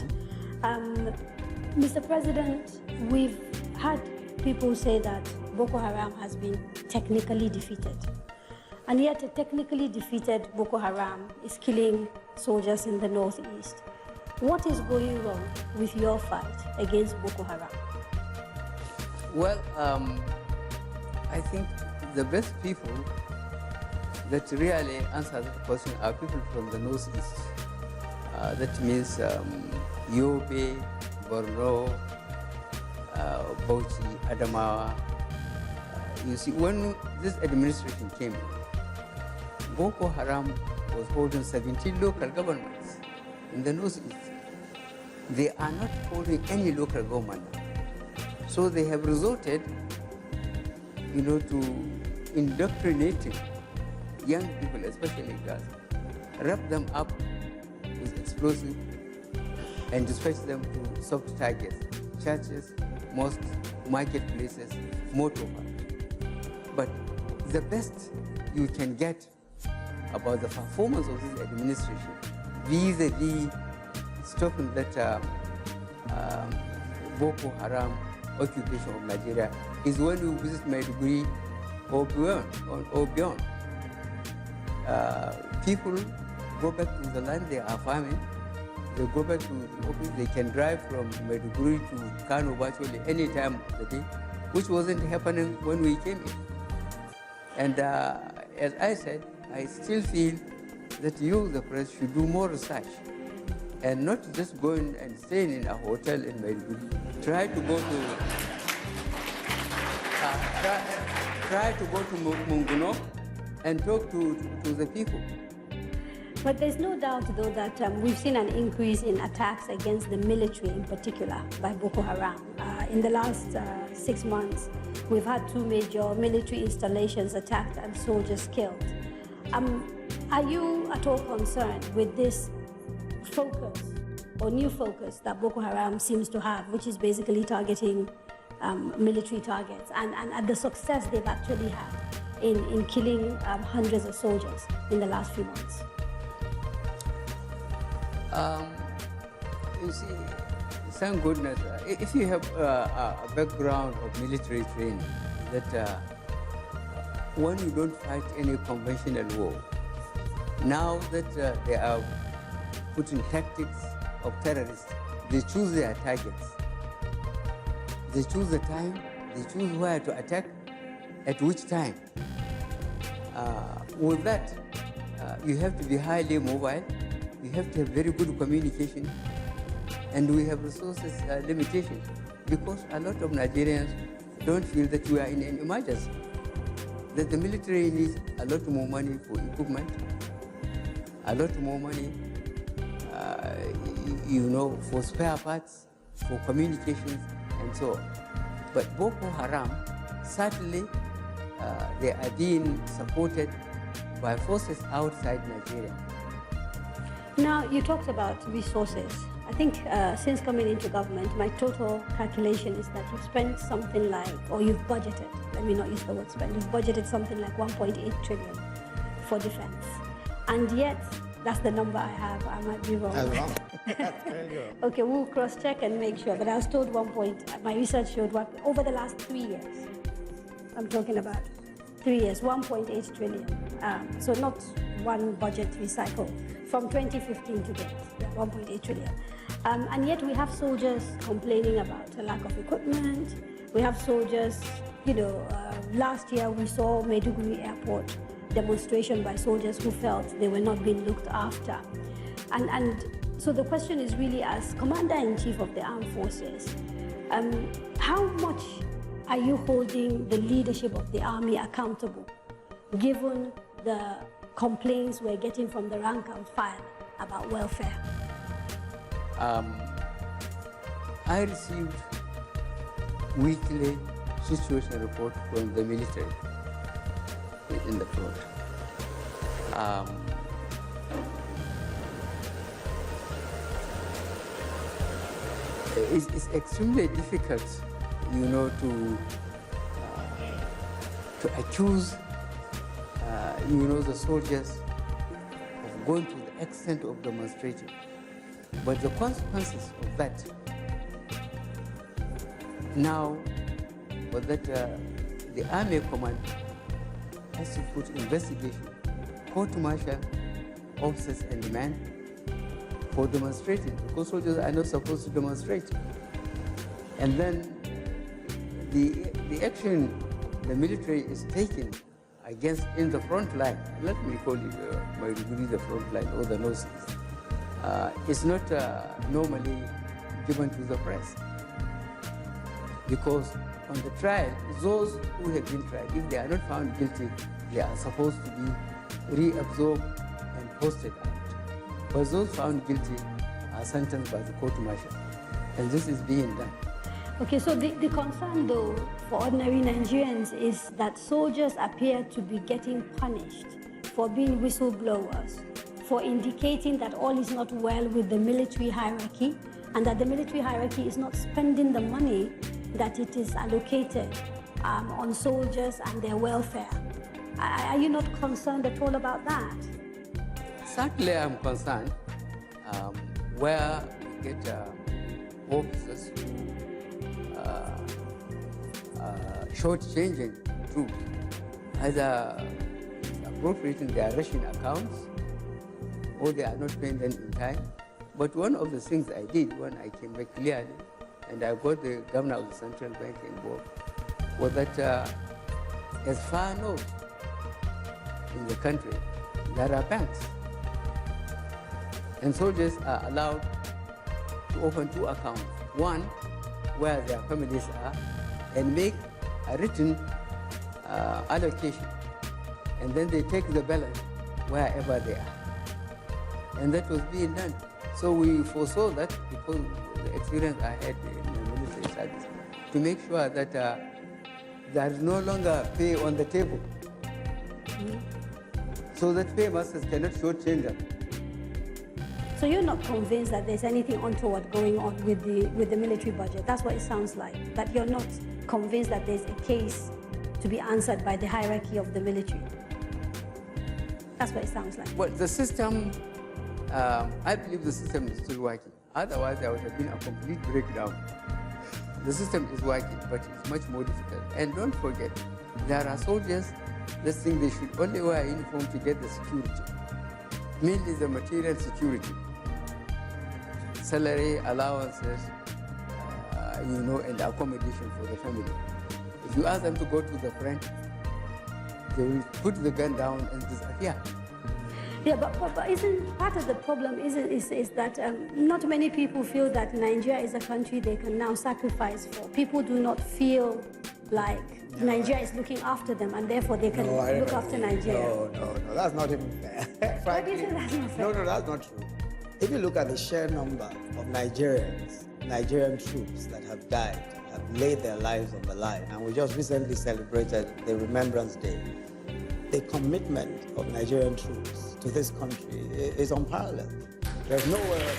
B: Mr. President, we've had people say that Boko Haram has been technically defeated. And yet a technically defeated Boko Haram is killing soldiers in the northeast. What is going wrong with your fight against Boko Haram?
C: Well, I think the best people that really answer that question are people from the northeast. That means Yobe, Borno, Bauchi, Adamawa. You see, when this administration came, Boko Haram was holding 17 local governments in the northeast. They are not holding any local government. So they have resorted, to indoctrinating young people, especially girls, wrap them up with explosives and dispatch them to soft targets, churches, mosques, marketplaces, motorways. But the best you can get about the performance of this administration vis-a-vis stopping that Boko Haram occupation of Nigeria is when you visit Maiduguri or beyond. People go back to the land they are farming. They go back to the office. They can drive from Maiduguri to Kano virtually any time of the day, which wasn't happening when we came in. And as I said, I still feel that you, the press, should do more research and not just going and staying in a hotel in Maiduguri. Try to go to Munguno and talk to the people.
B: But there's no doubt, though, that we've seen an increase in attacks against the military, in particular, by Boko Haram. In the last 6 months, we've had 2 major military installations attacked and soldiers killed. Are you at all concerned with this focus or new focus that Boko Haram seems to have, which is basically targeting military targets, and the success they've actually had in killing hundreds of soldiers in the last few months?
C: You see, thank goodness, if you have a background of military training, that when you don't fight any conventional war, now that they are putting tactics of terrorists, they choose their targets. They choose the time, they choose where to attack, at which time. With that, you have to be highly mobile, you have to have very good communication, and we have resources limitations because a lot of Nigerians don't feel that we are in an emergency, that the military needs a lot more money for equipment, a lot more money, for spare parts, for communications, and so on. But Boko Haram, certainly, they are being supported by forces outside Nigeria.
B: Now, you talked about resources. I think since coming into government, my total calculation is that you've spent something like, or you've budgeted, let me not use the word spend, you've budgeted something like 1.8 trillion for defense. And yet, that's the number I have. I might be wrong.
D: That's wrong. That's very good.
B: Okay, we'll cross-check and make sure. But I was told my research showed over the last 3 years, I'm talking about 3 years, 1.8 trillion. So not one budgetary cycle from 2015 to date, 1.8 trillion. And yet we have soldiers complaining about a lack of equipment. We have soldiers, last year we saw Maiduguri Airport demonstration by soldiers who felt they were not being looked after. And so the question is really, as Commander-in-Chief of the Armed Forces, how much are you holding the leadership of the army accountable, given the complaints we're getting from the rank and file about welfare?
C: I received weekly situation report from the military in the front. It's extremely difficult, to to accuse, the soldiers of going to the extent of demonstrating. But the consequences of that now was that the army command has to put investigation, court-martial officers and men for demonstrating, because soldiers are not supposed to demonstrate. And then the action the military is taking against in the front line, let me call it my degree the front line or the noses, is not normally given to the press. Because on the trial, those who have been tried, if they are not found guilty, they are supposed to be reabsorbed and posted out. But those found guilty are sentenced by the court-martial. And this is being done.
B: Okay, so the concern, though, for ordinary Nigerians is that soldiers appear to be getting punished for being whistleblowers, for indicating that all is not well with the military hierarchy, and that the military hierarchy is not spending the money that it is allocated on soldiers and their welfare. Are you not concerned at all about that?
C: Certainly I'm concerned where we get officers who short-changing troops, either appropriating their ration accounts or they are not paying them in time. But one of the things I did when I came back clearly, and I got the governor of the central bank involved, was that as far north in the country, there are banks. And soldiers are allowed to open 2 accounts. One, where their families are, and make a written allocation. And then they take the balance wherever they are. And that was being done. So we foresaw that because the experience I had in the military service, to make sure that there is no longer pay on the table. So that paymasters cannot shortchange them.
B: So you're not convinced that there's anything untoward going on with the military budget? That's what it sounds like, that you're not convinced that there's a case to be answered by the hierarchy of the military. That's what it sounds like.
C: Well, the system, I believe the system is still working. Otherwise, there would have been a complete breakdown. The system is working, but it's much more difficult. And don't forget, there are soldiers that think they should only wear a uniform to get the security, mainly the material security, salary, allowances, and accommodation for the family. If you ask them to go to the front, they will put the gun down and disappear.
B: Yeah, but isn't part of the problem is that not many people feel that Nigeria is a country they can now sacrifice for. People do not feel like Nigeria is looking after them, and therefore they can look after Nigeria.
D: No, that's not even fair. Frankly,
B: Why do you say that's not fair?
D: No, that's not true. If you look at the sheer number of Nigerian troops that have died, have laid their lives on the line, and we just recently celebrated the Remembrance Day, the commitment of Nigerian troops to this country is unparalleled. There's nowhere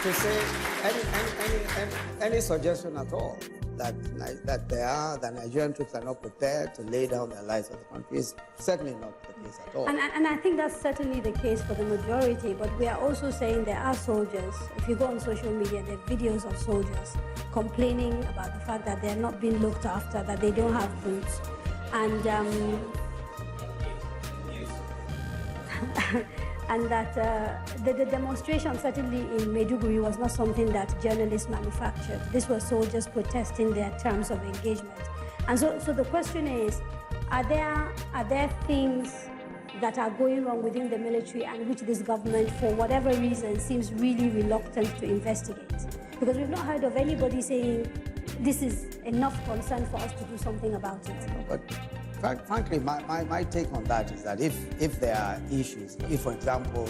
D: to say any suggestion at all that the Nigerian troops are not prepared to lay down their lives for the country is certainly not the case at all.
B: And I think that's certainly the case for the majority, but we are also saying there are soldiers. If you go on social media, there are videos of soldiers complaining about the fact that they're not being looked after, that they don't have boots. And and that the demonstration certainly in Maiduguri was not something that journalists manufactured. These were soldiers protesting their terms of engagement. And so the question is, are there things that are going wrong within the military and which this government, for whatever reason, seems really reluctant to investigate? Because we've not heard of anybody saying this is enough concern for us to do something about it.
D: But frankly, my take on that is that if there are issues, if, for example,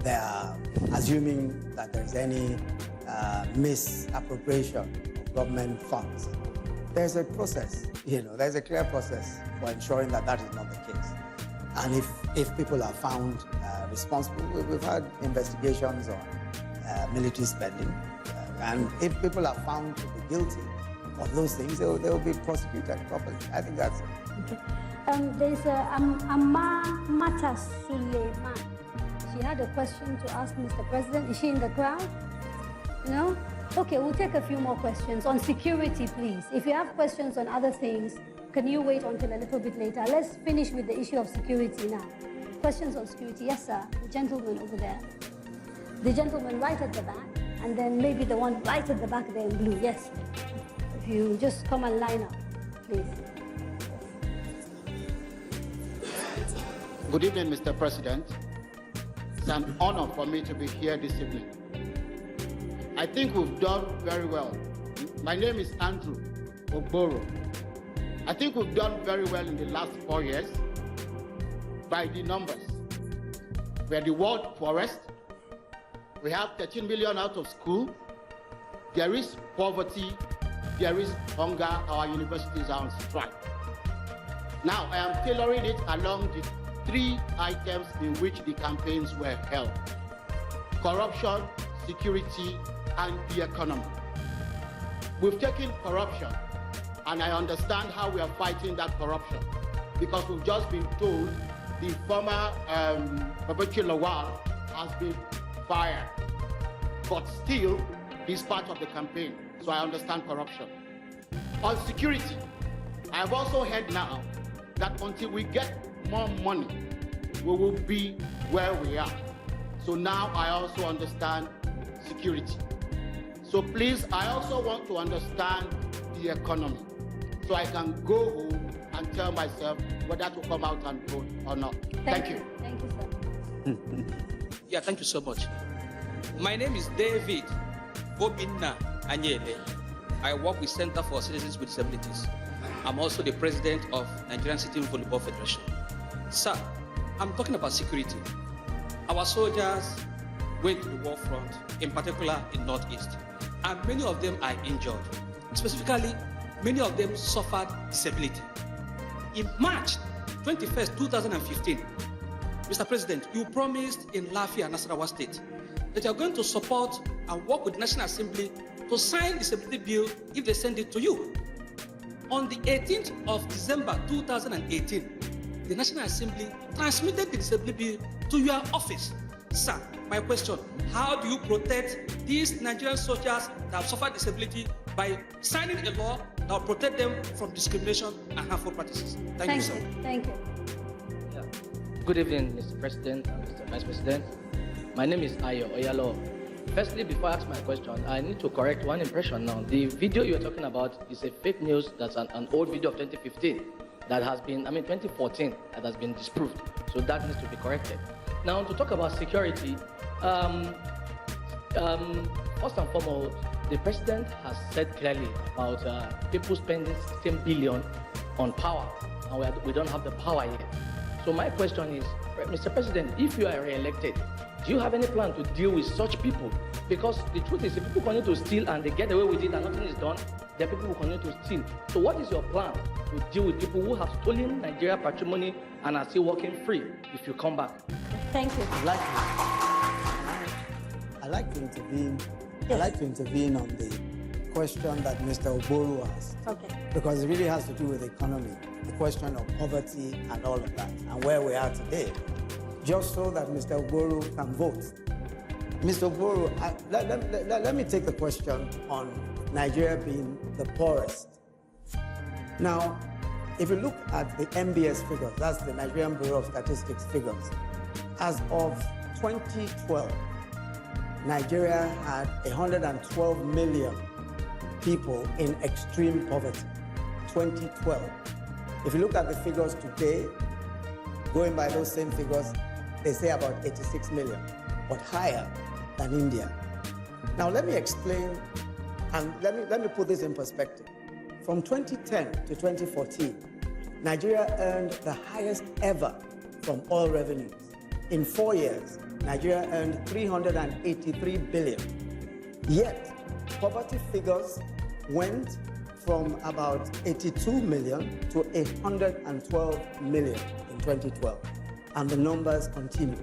D: they are assuming that there's any misappropriation of government funds, there's a process, there's a clear process for ensuring that that is not the case. And if people are found responsible, we've had investigations on military spending, and if people are found to be guilty of those things, they will be prosecuted properly. I think that's
B: Okay. There's Amma Mata Suleiman. She had a question to ask Mr. President. Is she in the crowd? No? Okay, we'll take a few more questions. On security, please. If you have questions on other things, can you wait until a little bit later? Let's finish with the issue of security now. Questions on security? Yes, sir. The gentleman over there. The gentleman right at the back, and then maybe the one right at the back there in blue. Yes. If you just come and line up, please.
I: Good evening, Mr. President. It's an honor for me to be here this evening. I think we've done very well. My name is Andrew Ogboro. I think we've done very well in the last 4 years by the numbers. We're the world poorest. We have 13 million out of school. There is poverty. There is hunger. Our universities are on strike. Now, I am tailoring it along the 3 items in which the campaigns were held: corruption, security, and the economy. We've taken corruption, and I understand how we are fighting that corruption, because we've just been told the former Babachi Lawal has been fired, but still he's part of the campaign, so I understand corruption. On security, I've also heard now that until we get more money, we will be where we are. So now I also understand security. So please, I also want to understand the economy, so I can go home and tell myself whether to come out and vote or not. Thank you.
B: Thank you, sir.
J: Yeah, thank you so much. My name is David Obinna Anyele. I work with Center for Citizens with Disabilities. I'm also the president of Nigerian Citizen Volleyball Federation. Sir, I'm talking about security. Our soldiers went to the war front, in particular in Northeast, and many of them are injured. Specifically, many of them suffered disability. In March 21st, 2015, Mr. President, you promised in Lafia, Nasarawa State, that you are going to support and work with the National Assembly to sign the disability bill if they send it to you. On the 18th of December 2018, the National Assembly transmitted the disability bill to your office. Sir, my question, how do you protect these Nigerian soldiers that have suffered disability by signing a law that will protect them from discrimination and harmful practices? Thank you, sir.
B: Thank you.
K: Yeah. Good evening, Mr. President and Mr. Vice President. My name is Ayo Oyalo. Firstly, before I ask my question, I need to correct one impression now. The video you're talking about is a fake news. That's an old video of 2015 that has been, 2014, that has been disproved. So that needs to be corrected. Now, to talk about security, first and foremost, the president has said clearly about people spending 16 billion on power, and we don't have the power yet. So my question is, Mr. President, if you are re-elected, do you have any plan to deal with such people? Because the truth is, if people continue to steal and they get away with it and nothing is done, then people will continue to steal. So what is your plan to deal with people who have stolen Nigeria patrimony and are still working free if you come back?
B: Thank you.
D: I'd like to intervene.
B: Yes.
D: I'd like to intervene on the question that Mr. Ogboro asked.
B: Okay.
D: Because it really has to do with the economy, the question of poverty and all of that, and where we are today, just so that Mr. Ogboro can vote. Mr. Ogboro, let me take the question on Nigeria being the poorest. Now, if you look at the MBS figures, that's the Nigerian Bureau of Statistics figures, as of 2012, Nigeria had 112 million people in extreme poverty. 2012. If you look at the figures today, going by those same figures, they say about 86 million, but higher than India. Now let me explain, and let me put this in perspective. From 2010 to 2014, Nigeria earned the highest ever from oil revenues. In 4 years, Nigeria earned 383 billion. Yet, poverty figures went from about 82 million to 112 million in 2012. And the numbers continue.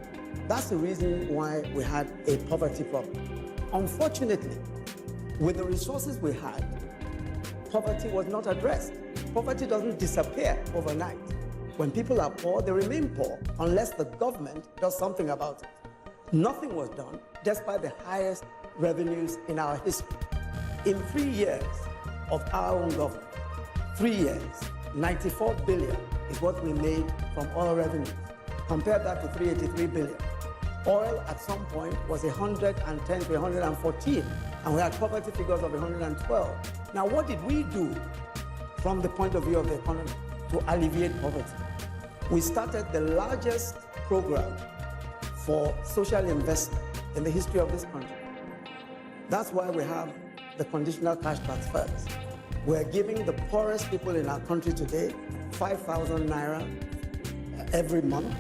D: That's the reason why we had a poverty problem. Unfortunately, with the resources we had, poverty was not addressed. Poverty doesn't disappear overnight. When people are poor, they remain poor unless the government does something about it. Nothing was done despite the highest revenues in our history. In 3 years of our own government, 3 years, 94 billion is what we made from oil revenues. Compare that to 383 billion. Oil at some point was 110 to 114, and we had poverty figures of 112. Now, what did we do from the point of view of the economy to alleviate poverty? We started the largest program for social investment in the history of this country. That's why we have the conditional cash transfers. We're giving the poorest people in our country today 5,000 naira every month.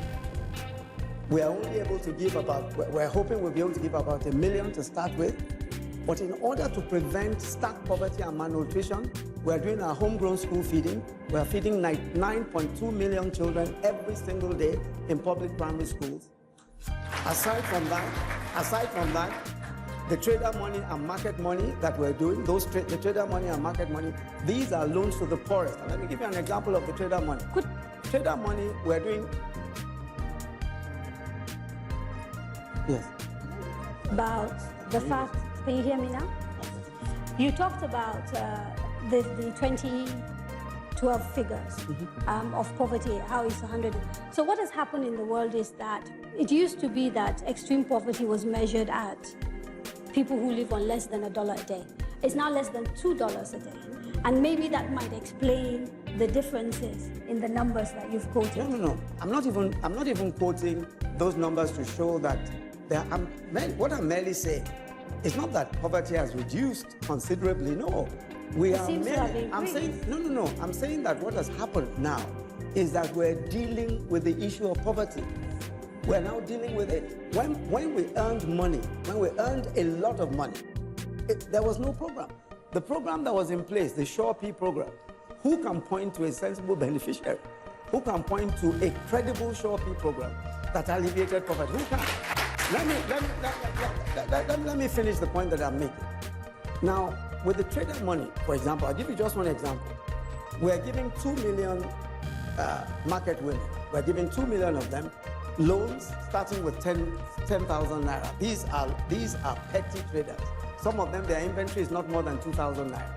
D: We are only able to give we're hoping we'll be able to give about 1 million to start with. But in order to prevent stark poverty and malnutrition, we're doing our homegrown school feeding. We're feeding 9.2 million children every single day in public primary schools. Aside from that, the trader money and market money that we're doing, the trader money and market money, these are loans to the poorest. And let me give you an example of the trader money. Trader money, we're doing. Yes.
B: About the fact, can you hear me now? You talked about the 2012 figures of poverty, how it's 100. So what has happened in the world is that it used to be that extreme poverty was measured at people who live on less than $1 a day. It's now less than $2 a day. And maybe that might explain the differences in the numbers that you've quoted.
D: No. I'm not even quoting those numbers to show that what I'm merely saying is not that poverty has reduced considerably. No. I'm saying that what has happened now is that we're dealing with the issue of poverty. We're now dealing with it. When we earned money, when we earned a lot of money, there was no program. The program that was in place, the Sure P program, who can point to a sensible beneficiary? Who can point to a credible Sure P program that alleviated poverty? Who can? Let me finish the point that I'm making. Now, with the trader money, for example, I'll give you just one example. We're giving 2 million market women. We're giving 2 million of them loans starting with 10,000 naira. These are petty traders. Some of them, their inventory is not more than 2,000 naira.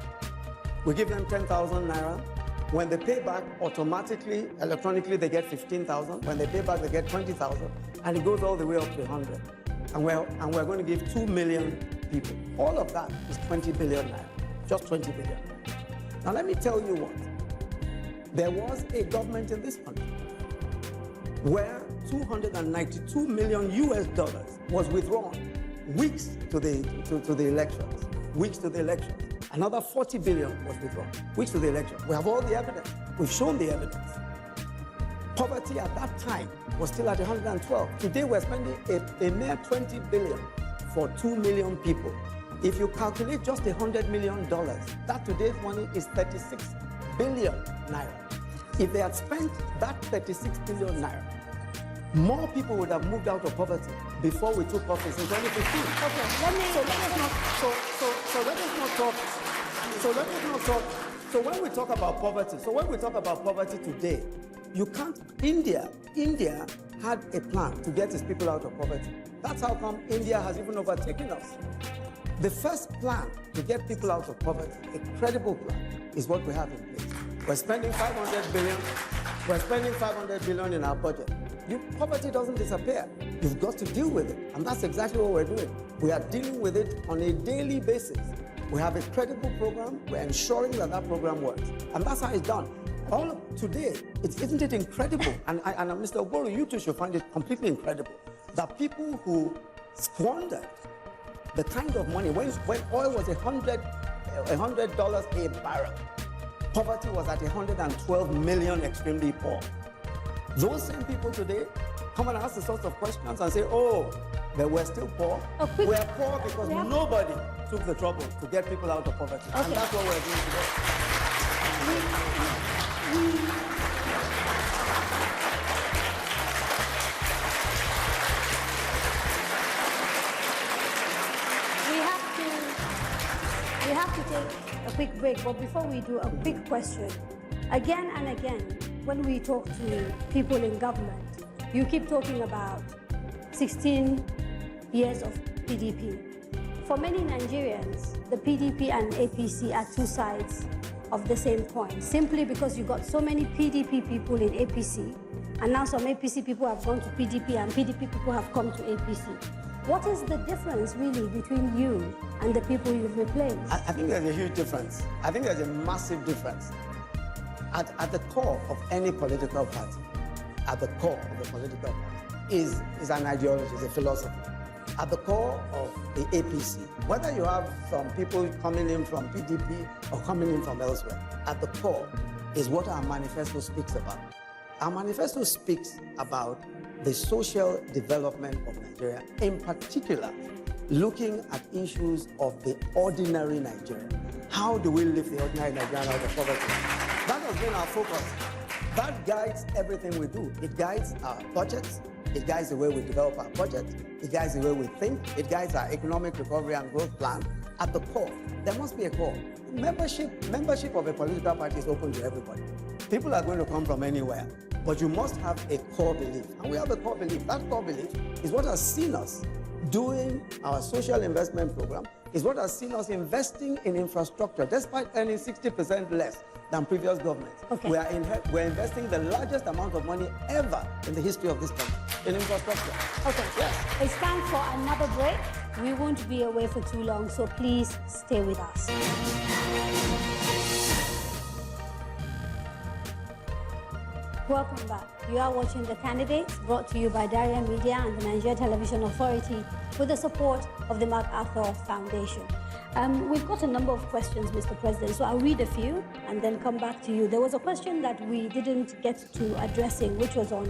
D: We give them 10,000 naira. When they pay back, automatically, electronically, they get 15,000. When they pay back, they get 20,000. And it goes all the way up to 100. And we're going to give 2 million people. All of that is 20 billion naira. Just 20 billion naira. Now, let me tell you what. There was a government in this country where $292 million was withdrawn weeks to the elections. Weeks to the elections. Another 40 billion was withdrawn weeks to the elections. We have all the evidence. We've shown the evidence. Poverty at that time was still at 112. Today we're spending a mere 20 billion for 2 million people. If you calculate just $100 million, that today's money is 36 billion naira. If they had spent that 36 billion naira, more people would have moved out of poverty before we took office in 2015.
B: Okay,
D: So when we talk about poverty today, you can't. India had a plan to get its people out of poverty. That's how come India has even overtaken us. The first plan to get people out of poverty, a credible plan, is what we have in place. We're spending 500 billion. We're spending 500 billion in our budget. Poverty doesn't disappear. You've got to deal with it. And that's exactly what we're doing. We are dealing with it on a daily basis. We have a credible program. We're ensuring that that program works. And that's how it's done. All of today, isn't it incredible? And Mr. Ogboro, you too should find it completely incredible that people who squandered the kind of money, when oil was $100 a barrel, poverty was at 112 million extremely poor. Those same people today come and ask the sorts of questions and say, oh, but we're still poor. We're poor because nobody took the trouble to get people out of poverty. Okay. And that's what we're doing
B: We have to take a quick break, but before we do, a quick question. Again and again, when we talk to people in government, you keep talking about 16 years of PDP. For many Nigerians, the PDP and APC are two sides of the same coin, simply because you got so many PDP people in APC, and now some APC people have gone to PDP and PDP people have come to APC. What is the difference really between you and the people you've replaced?
D: I think there's a huge difference. I think there's a massive difference. At the core of any political party, at the core of the political party is an ideology, is a philosophy. At the core of the APC, whether you have some people coming in from PDP or coming in from elsewhere, at the core is what our manifesto speaks about. Our manifesto speaks about the social development of Nigeria, in particular, looking at issues of the ordinary Nigerian. How do we lift the ordinary Nigerian out of poverty? That has been our focus. That guides everything we do. It guides our budgets. It guides the way we develop our budget. It guides the way we think. It guides our economic recovery and growth plan. At the core, there must be a core. Membership of a political party is open to everybody. People are going to come from anywhere, but you must have a core belief. And we have a core belief. That core belief is what has seen us doing our social investment program, is what has seen us investing in infrastructure, despite earning 60% less than previous governments.
B: Okay.
D: We're investing the largest amount of money ever in the history of this country in infrastructure.
B: Okay,
D: yes.
B: It's time for another break. We won't be away for too long, so please stay with us. Welcome back. You are watching The Candidates, brought to you by Daria Media and the Nigeria Television Authority with the support of the MacArthur Foundation. We've got a number of questions, Mr. President, so I'll read a few and then come back to you. There was a question that we didn't get to addressing, which was on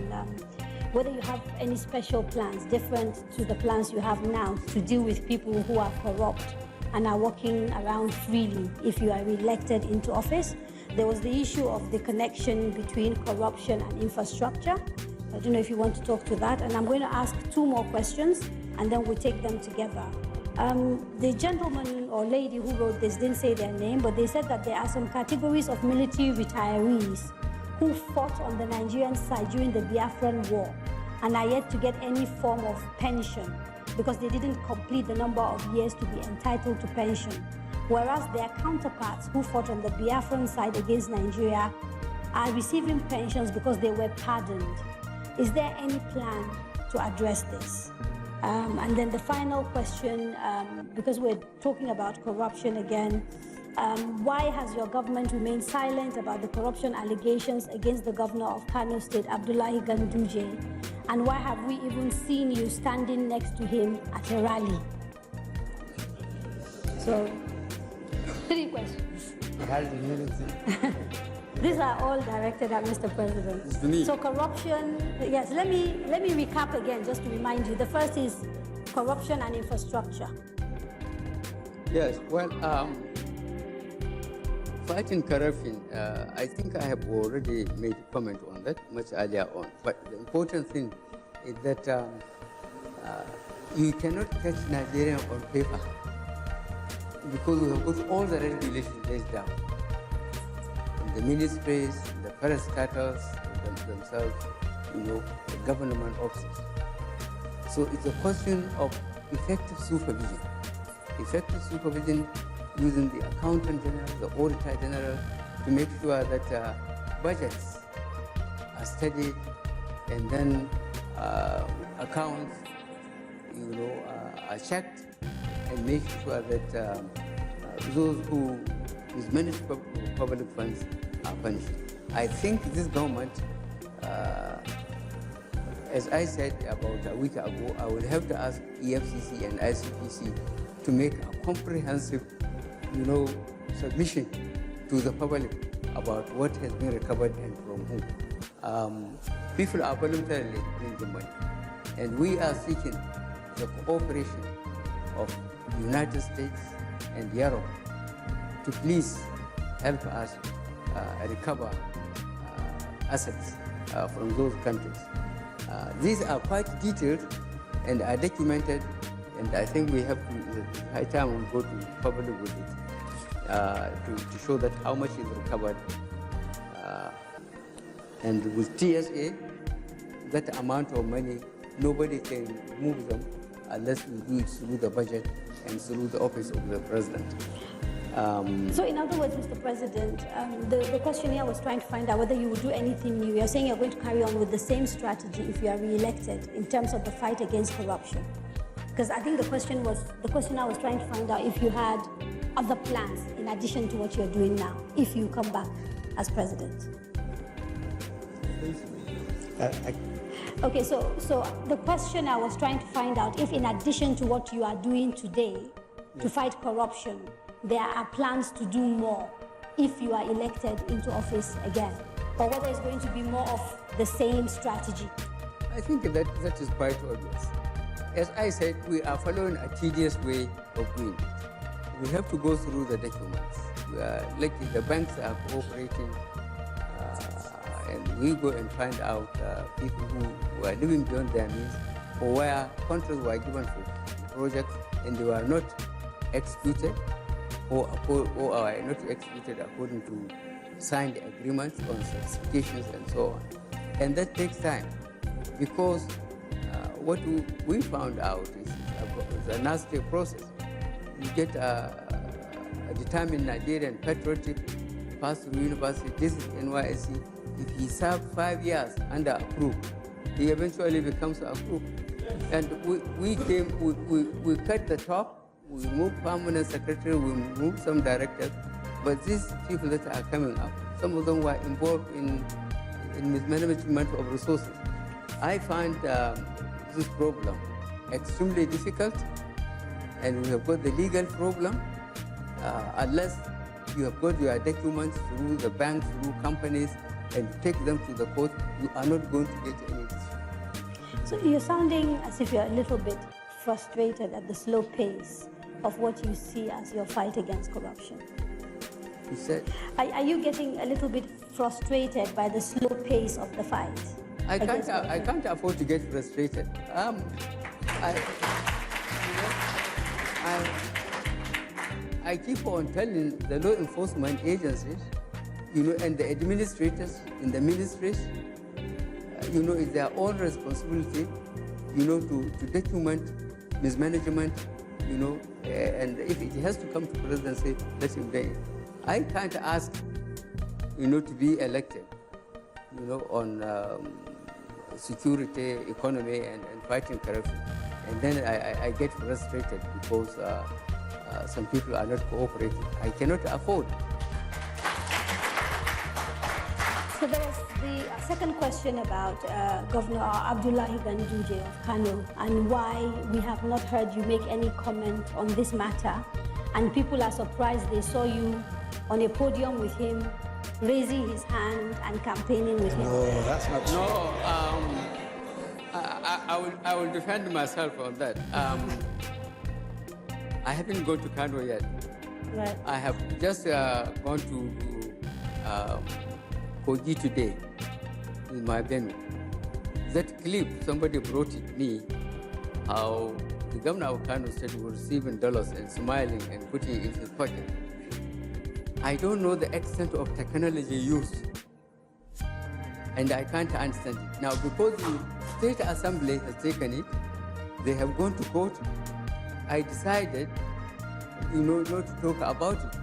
B: whether you have any special plans different to the plans you have now to deal with people who are corrupt and are walking around freely if you are re-elected into office. There was the issue of the connection between corruption and infrastructure. I don't know if you want to talk to that. And I'm going to ask two more questions, and then we'll take them together. The gentleman or lady who wrote this didn't say their name, but they said that there are some categories of military retirees who fought on the Nigerian side during the Biafran War and are yet to get any form of pension because they didn't complete the number of years to be entitled to pension, whereas their counterparts who fought on the Biafran side against Nigeria are receiving pensions because they were pardoned. Is there any plan to address this? And then the final question, because we're talking about corruption again, why has your government remained silent about the corruption allegations against the governor of Kano State, Abdullahi Ganduje? And why have we even seen you standing next to him at a rally? So, 3 questions. These are all directed at Mr. President. So corruption, yes, let me recap again just to remind you. The first is corruption and infrastructure.
C: Yes, well, fighting corruption, I think I have already made a comment on that much earlier on. But the important thing is that you cannot catch Nigeria on paper because we have put all the regulations laid down. The ministries, the parastatals themselves, the government offices. So it's a question of effective supervision. Effective supervision using the accountant general, the auditor general, to make sure that budgets are studied and then accounts, are checked and make sure that those who mismanage public funds are punished. I think this government, as I said about a week ago, I will have to ask EFCC and ICPC to make a comprehensive, submission to the public about what has been recovered and from whom. People are voluntarily bringing money, and we are seeking the cooperation of the United States and Europe to please help us recover assets from those countries. These are quite detailed and are documented, and I think we have to, high time we go to public with it to show that how much is recovered And with TSA, that amount of money, nobody can move them unless we do it through the budget and through the office of the president.
B: So in other words, Mr. President, the question here was trying to find out whether you would do anything new. You're saying you're going to carry on with the same strategy if you are re-elected in terms of the fight against corruption. Because I think the question I was trying to find out if you had other plans in addition to what you're doing now, if you come back as president. Okay, so the question I was trying to find out if in addition to what you are doing today to fight corruption, there are plans to do more if you are elected into office again, or whether it's going to be more of the same strategy.
C: I think that is quite obvious. As I said, we are following a tedious way of doing it. We have to go through the documents. Luckily, the banks are cooperating, and we go and find out people who are living beyond their means, or where contracts were given for projects and they were not executed, or are not executed according to signed agreements on certifications and so on. And that takes time, because what we found out is a nasty process. You get a determined Nigerian patriotic, pass through university, this is NYSC. If he served 5 years under a group, he eventually becomes a group. And we cut the top. We remove permanent secretary, we remove some directors, but these people that are coming up, some of them were involved in mismanagement of resources. I find this problem extremely difficult, and we have got the legal problem. Unless you have got your documents through the banks, through companies, and take them to the court, you are not going to get any decision.
B: So you're sounding as if you're a little bit frustrated at the slow pace of what you see as your fight against corruption.
C: You said?
B: Are you getting a little bit frustrated by the slow pace of the fight?
C: I can't afford to get frustrated. I keep on telling the law enforcement agencies, and the administrators in the ministries, it's their own responsibility, to document mismanagement, and if it has to come to presidency, let him do it. I can't ask, to be elected, on security, economy, and fighting corruption. And then I get frustrated because some people are not cooperating. I cannot afford.
B: So there was the second question about Governor Abdullahi Ganduje of Kano and why we have not heard you make any comment on this matter. And people are surprised they saw you on a podium with him, raising his hand and campaigning with him.
C: No, that's not true. No, I will defend myself on that. I haven't gone to Kano yet.
B: Right.
C: I have just gone to Kogi today in my venue. That clip, somebody brought it me, how the governor of Kano said he was receiving dollars and smiling and putting it in his pocket. I don't know the extent of technology used, and I can't understand it. Now, because the State Assembly has taken it, they have gone to court, I decided, not to talk about it.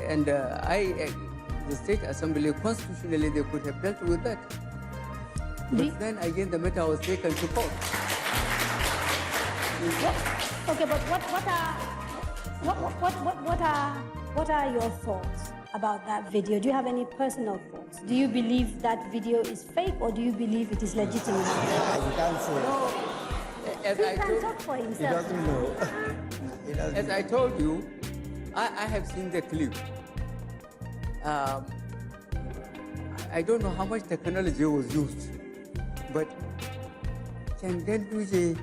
C: And the State Assembly, constitutionally, they could have dealt with that. But then again, the matter was taken to court.
B: Okay, but what are your thoughts about that video? Do you have any personal thoughts? Do you believe that video is fake, or do you believe it is legitimate?
D: You can't say.
C: No.
B: He can talk for himself.
D: He doesn't know.
C: As I told you, I have seen the clip. I don't know how much technology was used, but can Ganduje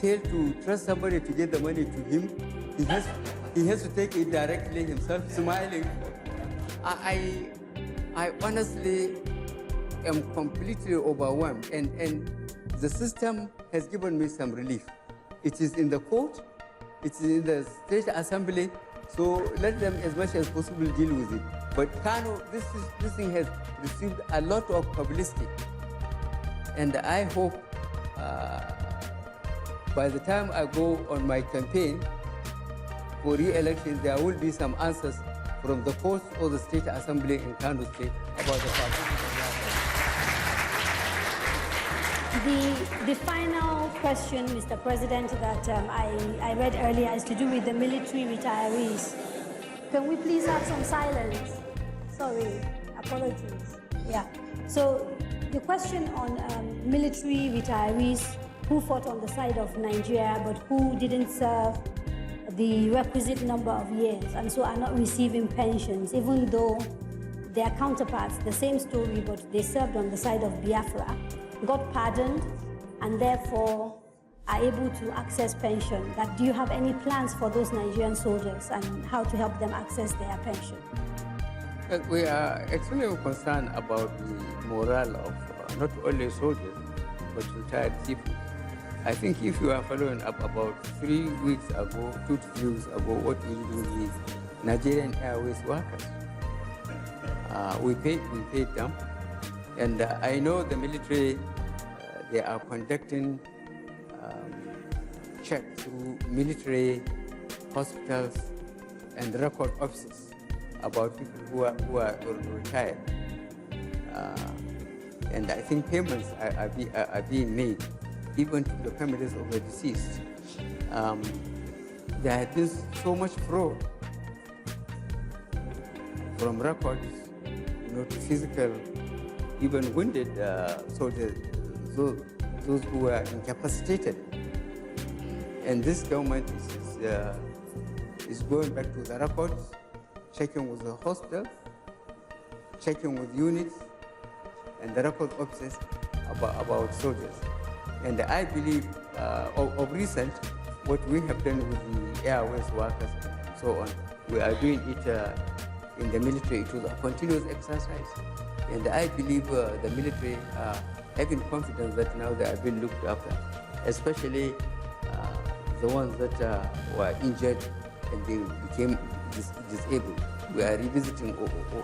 C: fail to trust somebody to get the money to him? He has to take it directly himself, smiling. I honestly am completely overwhelmed, and the system has given me some relief. It is in the court, it is in the State Assembly, so let them as much as possible deal with it. But Kano, this thing has received a lot of publicity. And I hope by the time I go on my campaign for re-election, there will be some answers from the coast or the State Assembly in Kano State about the participation.
B: The final question, Mr. President, that I read earlier is to do with the military retirees. Can we please have some silence? Sorry, apologies. Yeah. So the question on military retirees who fought on the side of Nigeria but who didn't serve the requisite number of years and so are not receiving pensions, even though their counterparts, the same story, but they served on the side of Biafra, got pardoned and therefore are able to access pension. Do you have any plans for those Nigerian soldiers and how to help them access their pension?
C: We are extremely concerned about the morale of not only soldiers, but retired people. I think if you are following up about 3 weeks ago, 2 to 3 weeks ago, what we do with Nigerian Airways workers. We paid them. And I know the military, they are conducting checks through military hospitals and record offices about people who are retired. And I think payments are being made, even to the families of the deceased. There has been so much fraud, from records, to physical, even wounded soldiers, those who were incapacitated. And this government is going back to the records, checking with the hospitals, checking with units and the record officers about soldiers. And I believe of recent, what we have done with the airways workers and so on, we are doing it in the military. It was a continuous exercise. And I believe the military are having confidence that now they are being looked after, especially the ones that were injured and they became disabled. We are revisiting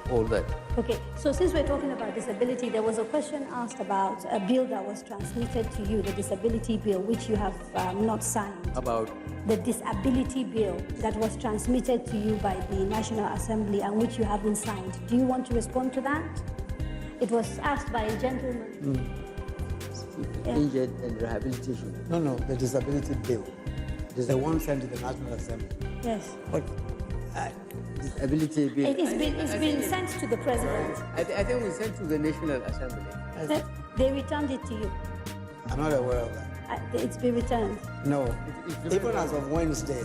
C: all that.
B: Okay, so since we're talking about disability, there was a question asked about a bill that was transmitted to you, the disability bill, which you have not signed.
C: About?
B: The disability bill that was transmitted to you by the National Assembly and which you haven't signed. Do you want to respond to that? It was asked by a gentleman.
C: Yeah. Injured and rehabilitation.
D: No, the disability bill. It is the one sent to the National Assembly.
B: Yes.
D: But
C: disability bill.
B: It's been sent to the president.
C: I think we sent to the National Assembly.
B: They returned it to you.
D: I'm not aware of that.
B: It's been returned.
D: No. Even as of Wednesday,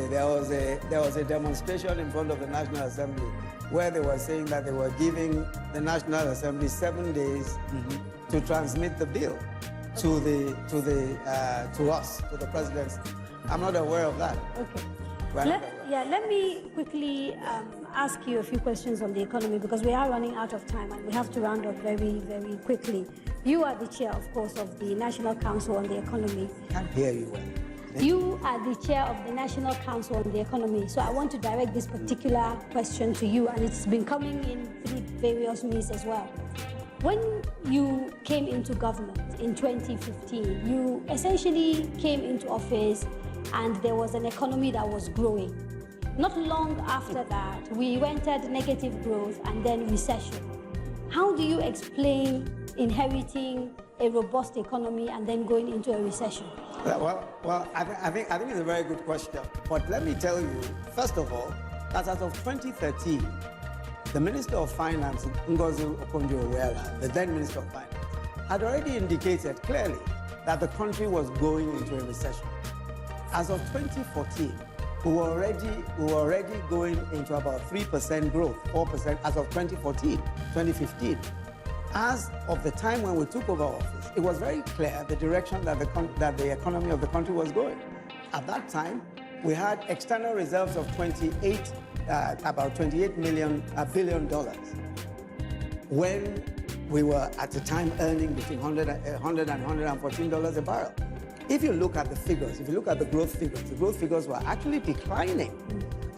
D: there was a demonstration in front of the National Assembly where they were saying that they were giving the National Assembly 7 days to transmit the bill to us, to the president. I'm not aware of that.
B: Okay. Let me quickly ask you a few questions on the economy because we are running out of time and we have to round up very, very quickly. You are the chair, of course, of the National Council on the Economy.
D: I can't hear you well.
B: You are the chair of the National Council on the Economy, so I want to direct this particular question to you, and it's been coming in through various means as well. When you came into government in 2015, you essentially came into office and there was an economy that was growing. Not long after that, we entered negative growth and then recession. How do you explain inheriting a robust economy and then going into a recession?
D: Well, I think it's a very good question. But let me tell you, first of all, that as of 2013, the Minister of Finance, Ngozi Okonjo-Iweala, the then Minister of Finance, had already indicated clearly that the country was going into a recession. As of 2014, we were already going into about 3% growth, 4% as of 2015. As of the time when we took over office, it was very clear the direction that the economy of the country was going. At that time, we had external reserves of about $28 billion, when we were at the time earning between $100 and $114 a barrel. If you look at the figures, if you look at the growth figures were actually declining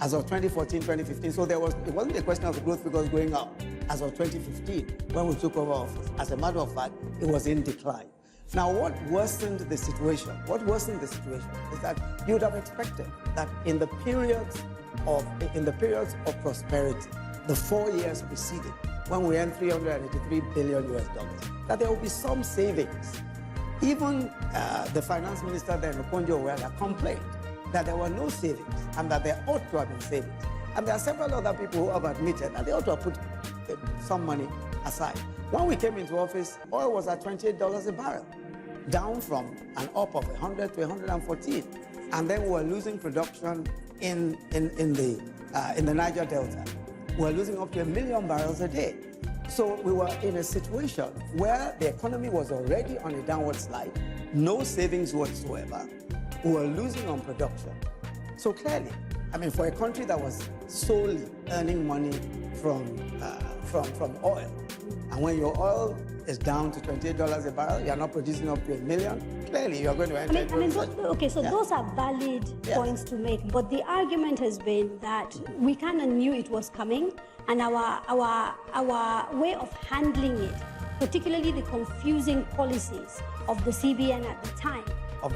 D: as of 2014, 2015. So it wasn't a question of the growth figures going up as of 2015 when we took over office. As a matter of fact, it was in decline. Now, what worsened the situation? Is that you would have expected that in the periods of prosperity, the 4 years preceding, when we earned $383 billion, that there will be some savings. Even the finance minister then, Okonjo-Iweala, complained that there were no savings and that there ought to have been savings. And there are several other people who have admitted that they ought to have put some money aside. When we came into office, oil was at $28 a barrel, down from an up of 100 to 114. And then we were losing production in the Niger Delta. We were losing up to 1 million barrels a day. So we were in a situation where the economy was already on a downward slide, no savings whatsoever. We were losing on production. So clearly, I mean, for a country that was solely earning money from oil, and when your oil is down to $28 a barrel, you're not producing up to 1 million, clearly you're going to enter
B: those are valid points to make, but the argument has been that we kind of knew it was coming, and our way of handling it, particularly the confusing policies of the CBN at the time,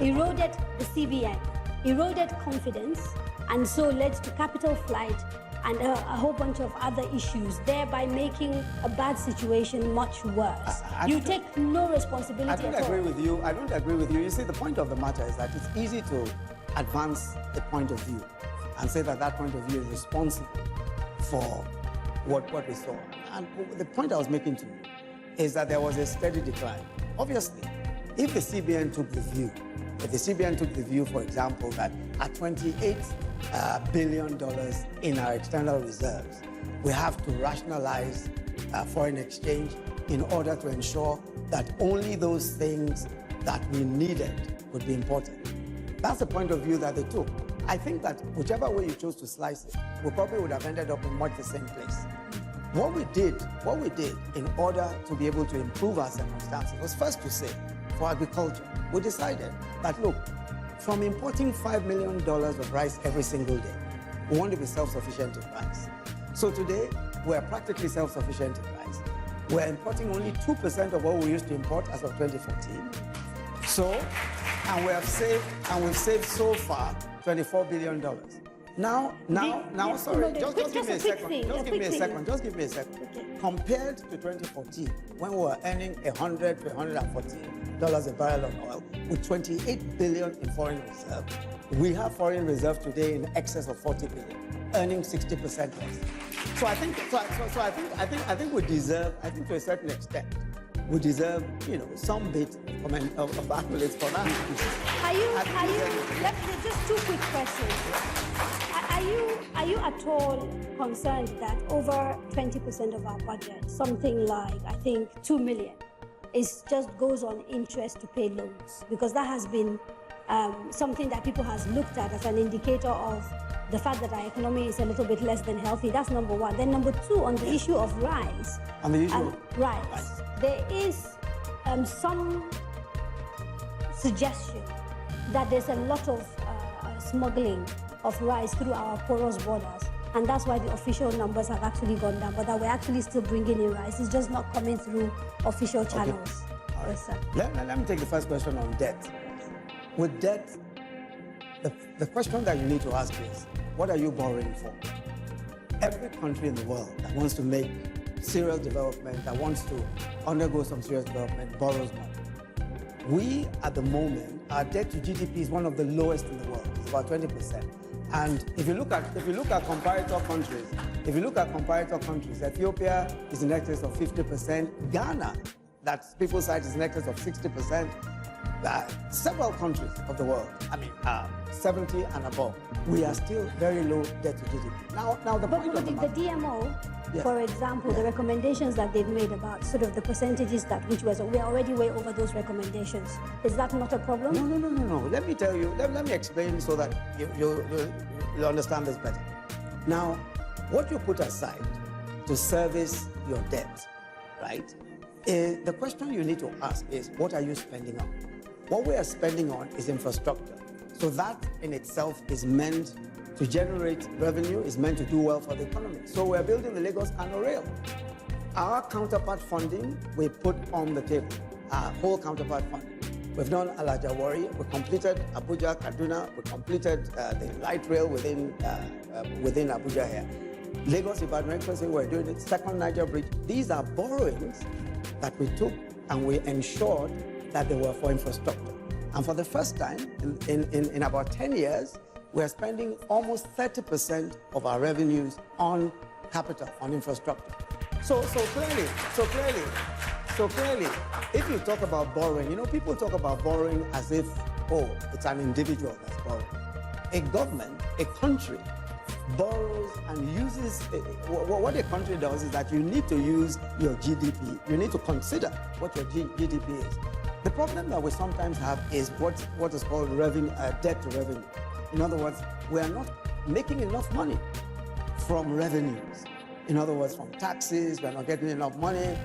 B: eroded the CBN, eroded confidence, and so led to capital flight and a whole bunch of other issues, thereby making a bad situation much worse. You take no responsibility at all.
D: I don't agree with you. You see, the point of the matter is that it's easy to advance a point of view and say that that point of view is responsible for what we saw. And the point I was making to you is that there was a steady decline. Obviously, if the CBN took the view, for example, that at $28 billion in our external reserves, we have to rationalize foreign exchange in order to ensure that only those things that we needed would be imported. That's the point of view that they took. I think that whichever way you chose to slice it, we probably would have ended up in much the same place. What we did in order to be able to improve our circumstances was first to say, for agriculture, we decided that, look, from importing $5 million of rice every single day, we want to be self-sufficient in rice. So today, we're practically self-sufficient in rice. We're importing only 2% of what we used to import as of 2014. And we've saved so far $24 billion. Just give me a second.
B: Okay.
D: Compared to 2014, when we were earning $100 to $114 a barrel of oil, with 28 billion in foreign reserve, we have foreign reserve today in excess of 40 billion, earning 60% less. So I think we deserve, to a certain extent, we deserve, some bit of accolades for that.
B: Just two quick questions. Are you at all concerned that over 20% of our budget, something like, I think, 2 million, just goes on interest to pay loans? Because that has been something that people has looked at as an indicator of the fact that our economy is a little bit less than healthy. That's number one. Then number two, on the issue of rice.
D: On the issue of
B: rice. There is some suggestion that there's a lot of smuggling of rice through our porous borders, and that's why the official numbers have actually gone down, but that we're actually still bringing in rice. It's just not coming through official channels.
D: Okay.
B: Yes, sir.
D: Let me take the first question on debt. With debt, the question that you need to ask is, what are you borrowing for? Every country in the world that wants to make serious development, that wants to undergo some serious development, borrows money. We, at the moment, our debt to GDP is one of the lowest in the world. It's about 20%. And if you look at comparator countries, Ethiopia is in excess of 50%. Ghana, that people cite, is in excess of 60%. Several countries of the world, 70 and above, we are still very low debt to GDP. Now the point of the
B: DMO, for example, the recommendations that they've made about sort of the percentages we're already way over those recommendations. Is that not a problem?
D: No. Let me tell you, let me explain so that you'll understand this better. Now, what you put aside to service your debt, right? The question you need to ask is, what are you spending on? What we are spending on is infrastructure. So that in itself is meant to generate revenue, is meant to do well for the economy. So we're building the Lagos-Kano Rail. Our counterpart funding, we put on the table, our whole counterpart funding. We've done Alajawari, we completed Abuja, Kaduna, we completed the light rail within Abuja here. Lagos, Ibadan, we're doing it, second Niger Bridge. These are borrowings that we took and we ensured that they were for infrastructure. And for the first time in about 10 years, we're spending almost 30% of our revenues on capital, on infrastructure. So clearly, if you talk about borrowing, people talk about borrowing as if, oh, it's an individual that's borrowing. A government, a country, borrows and uses, what a country does is that you need to use your GDP. You need to consider what your GDP is. The problem that we sometimes have is what is called revenue, debt to revenue. In other words, we are not making enough money from revenues. In other words, from taxes, we're not getting enough money.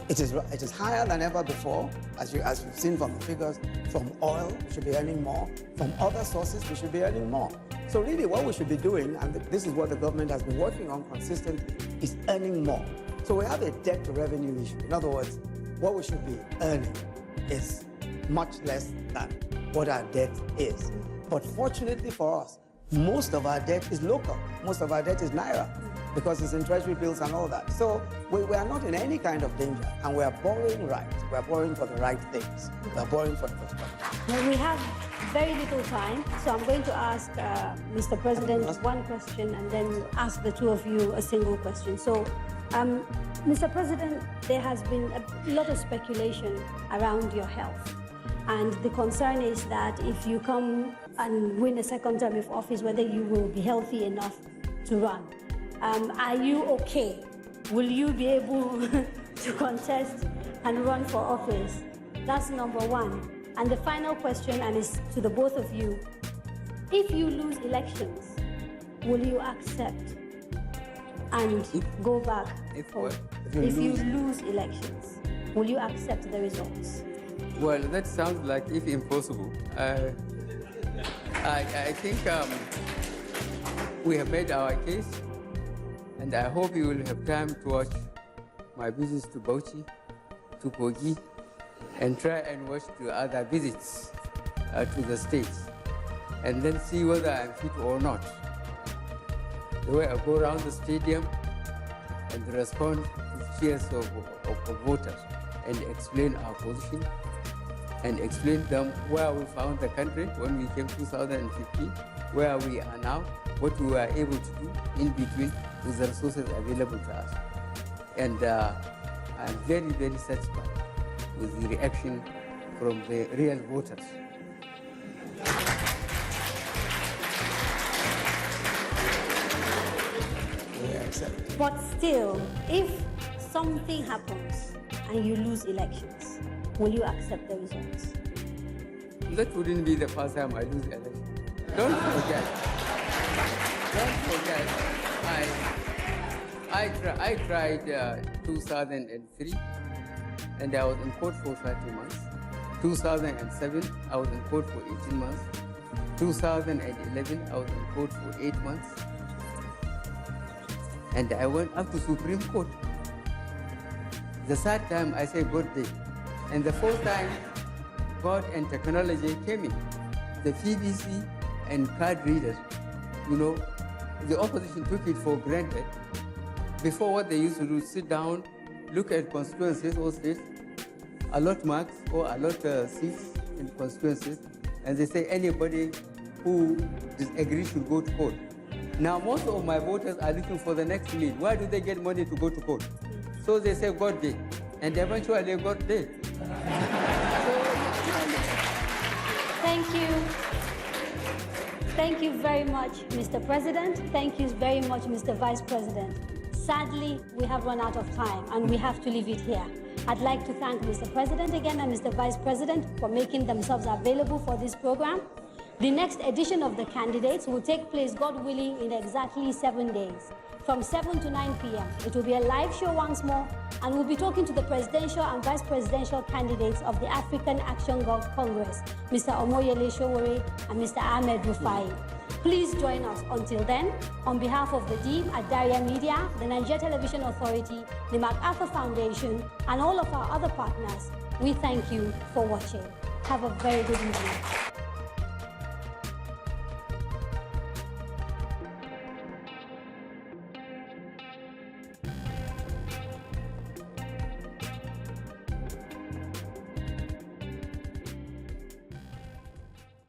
D: It is higher than ever before, as you've seen from the figures. From oil, we should be earning more. From other sources, we should be earning more. So really what we should be doing, and this is what the government has been working on consistently, is earning more. So we have a debt to revenue issue. In other words, what we should be earning is much less than what our debt is. But fortunately for us, most of our debt is local. Most of our debt is Naira, because it's in treasury bills and all that. So we are not in any kind of danger, and we are borrowing right. We are borrowing for the right things. We are borrowing for infrastructure.
B: Well, we have very little time, so I'm going to ask Mr. President one question and then ask the two of you a single question. So, Mr. President, there has been a lot of speculation around your health. And the concern is that if you come and win a second term of office, whether you will be healthy enough to run. Are you okay? Will you be able to contest and run for office? That's number one. And the final question, and it's to the both of you, if you lose elections, will you accept and go back?
C: If what?
B: If you lose elections, will you accept the results?
C: Well, that sounds like if impossible. I think we have made our case, and I hope you will have time to watch my visits to Bauchi, to Kogi, and try and watch the other visits to the states, and then see whether I'm fit or not. The way I go around the stadium and respond to cheers of voters and explain our position and explain to them where we found the country when we came 2015, where we are now, what we were able to do in between with the resources available to us. And I'm very, very satisfied with the reaction from the real voters.
B: But still, if something happens and you lose elections, will you accept the results?
C: That wouldn't be the first time I lose election. Don't forget, I tried 2003, and I was in court for 30 months. 2007, I was in court for 18 months. 2011, I was in court for 8 months. And I went up to Supreme Court. The third time, I said, God did. And the fourth time, God and technology came in. The PVC and card readers, the opposition took it for granted. Before, what they used to do, sit down, look at constituencies or states, allot marks or allot seats in constituencies, and they say anybody who disagrees should go to court. Now, most of my voters are looking for the next meal. Why do they get money to go to court? So they say God did, and eventually God did.
B: Thank you. Thank you very much, Mr. President. Thank you very much, Mr. Vice President. Sadly, we have run out of time and we have to leave it here. I'd like to thank Mr. President again and Mr. Vice President for making themselves available for this program. The next edition of the candidates will take place, God willing, in exactly 7 days, from 7 to 9 p.m. It will be a live show once more, and we'll be talking to the presidential and vice presidential candidates of the African Action Congress, Mr. Omoyele Sowore and Mr. Ahmed Rufai. Please join us. Until then, on behalf of the team at Daria Media, the Nigeria Television Authority, the MacArthur Foundation, and all of our other partners, we thank you for watching. Have a very good evening.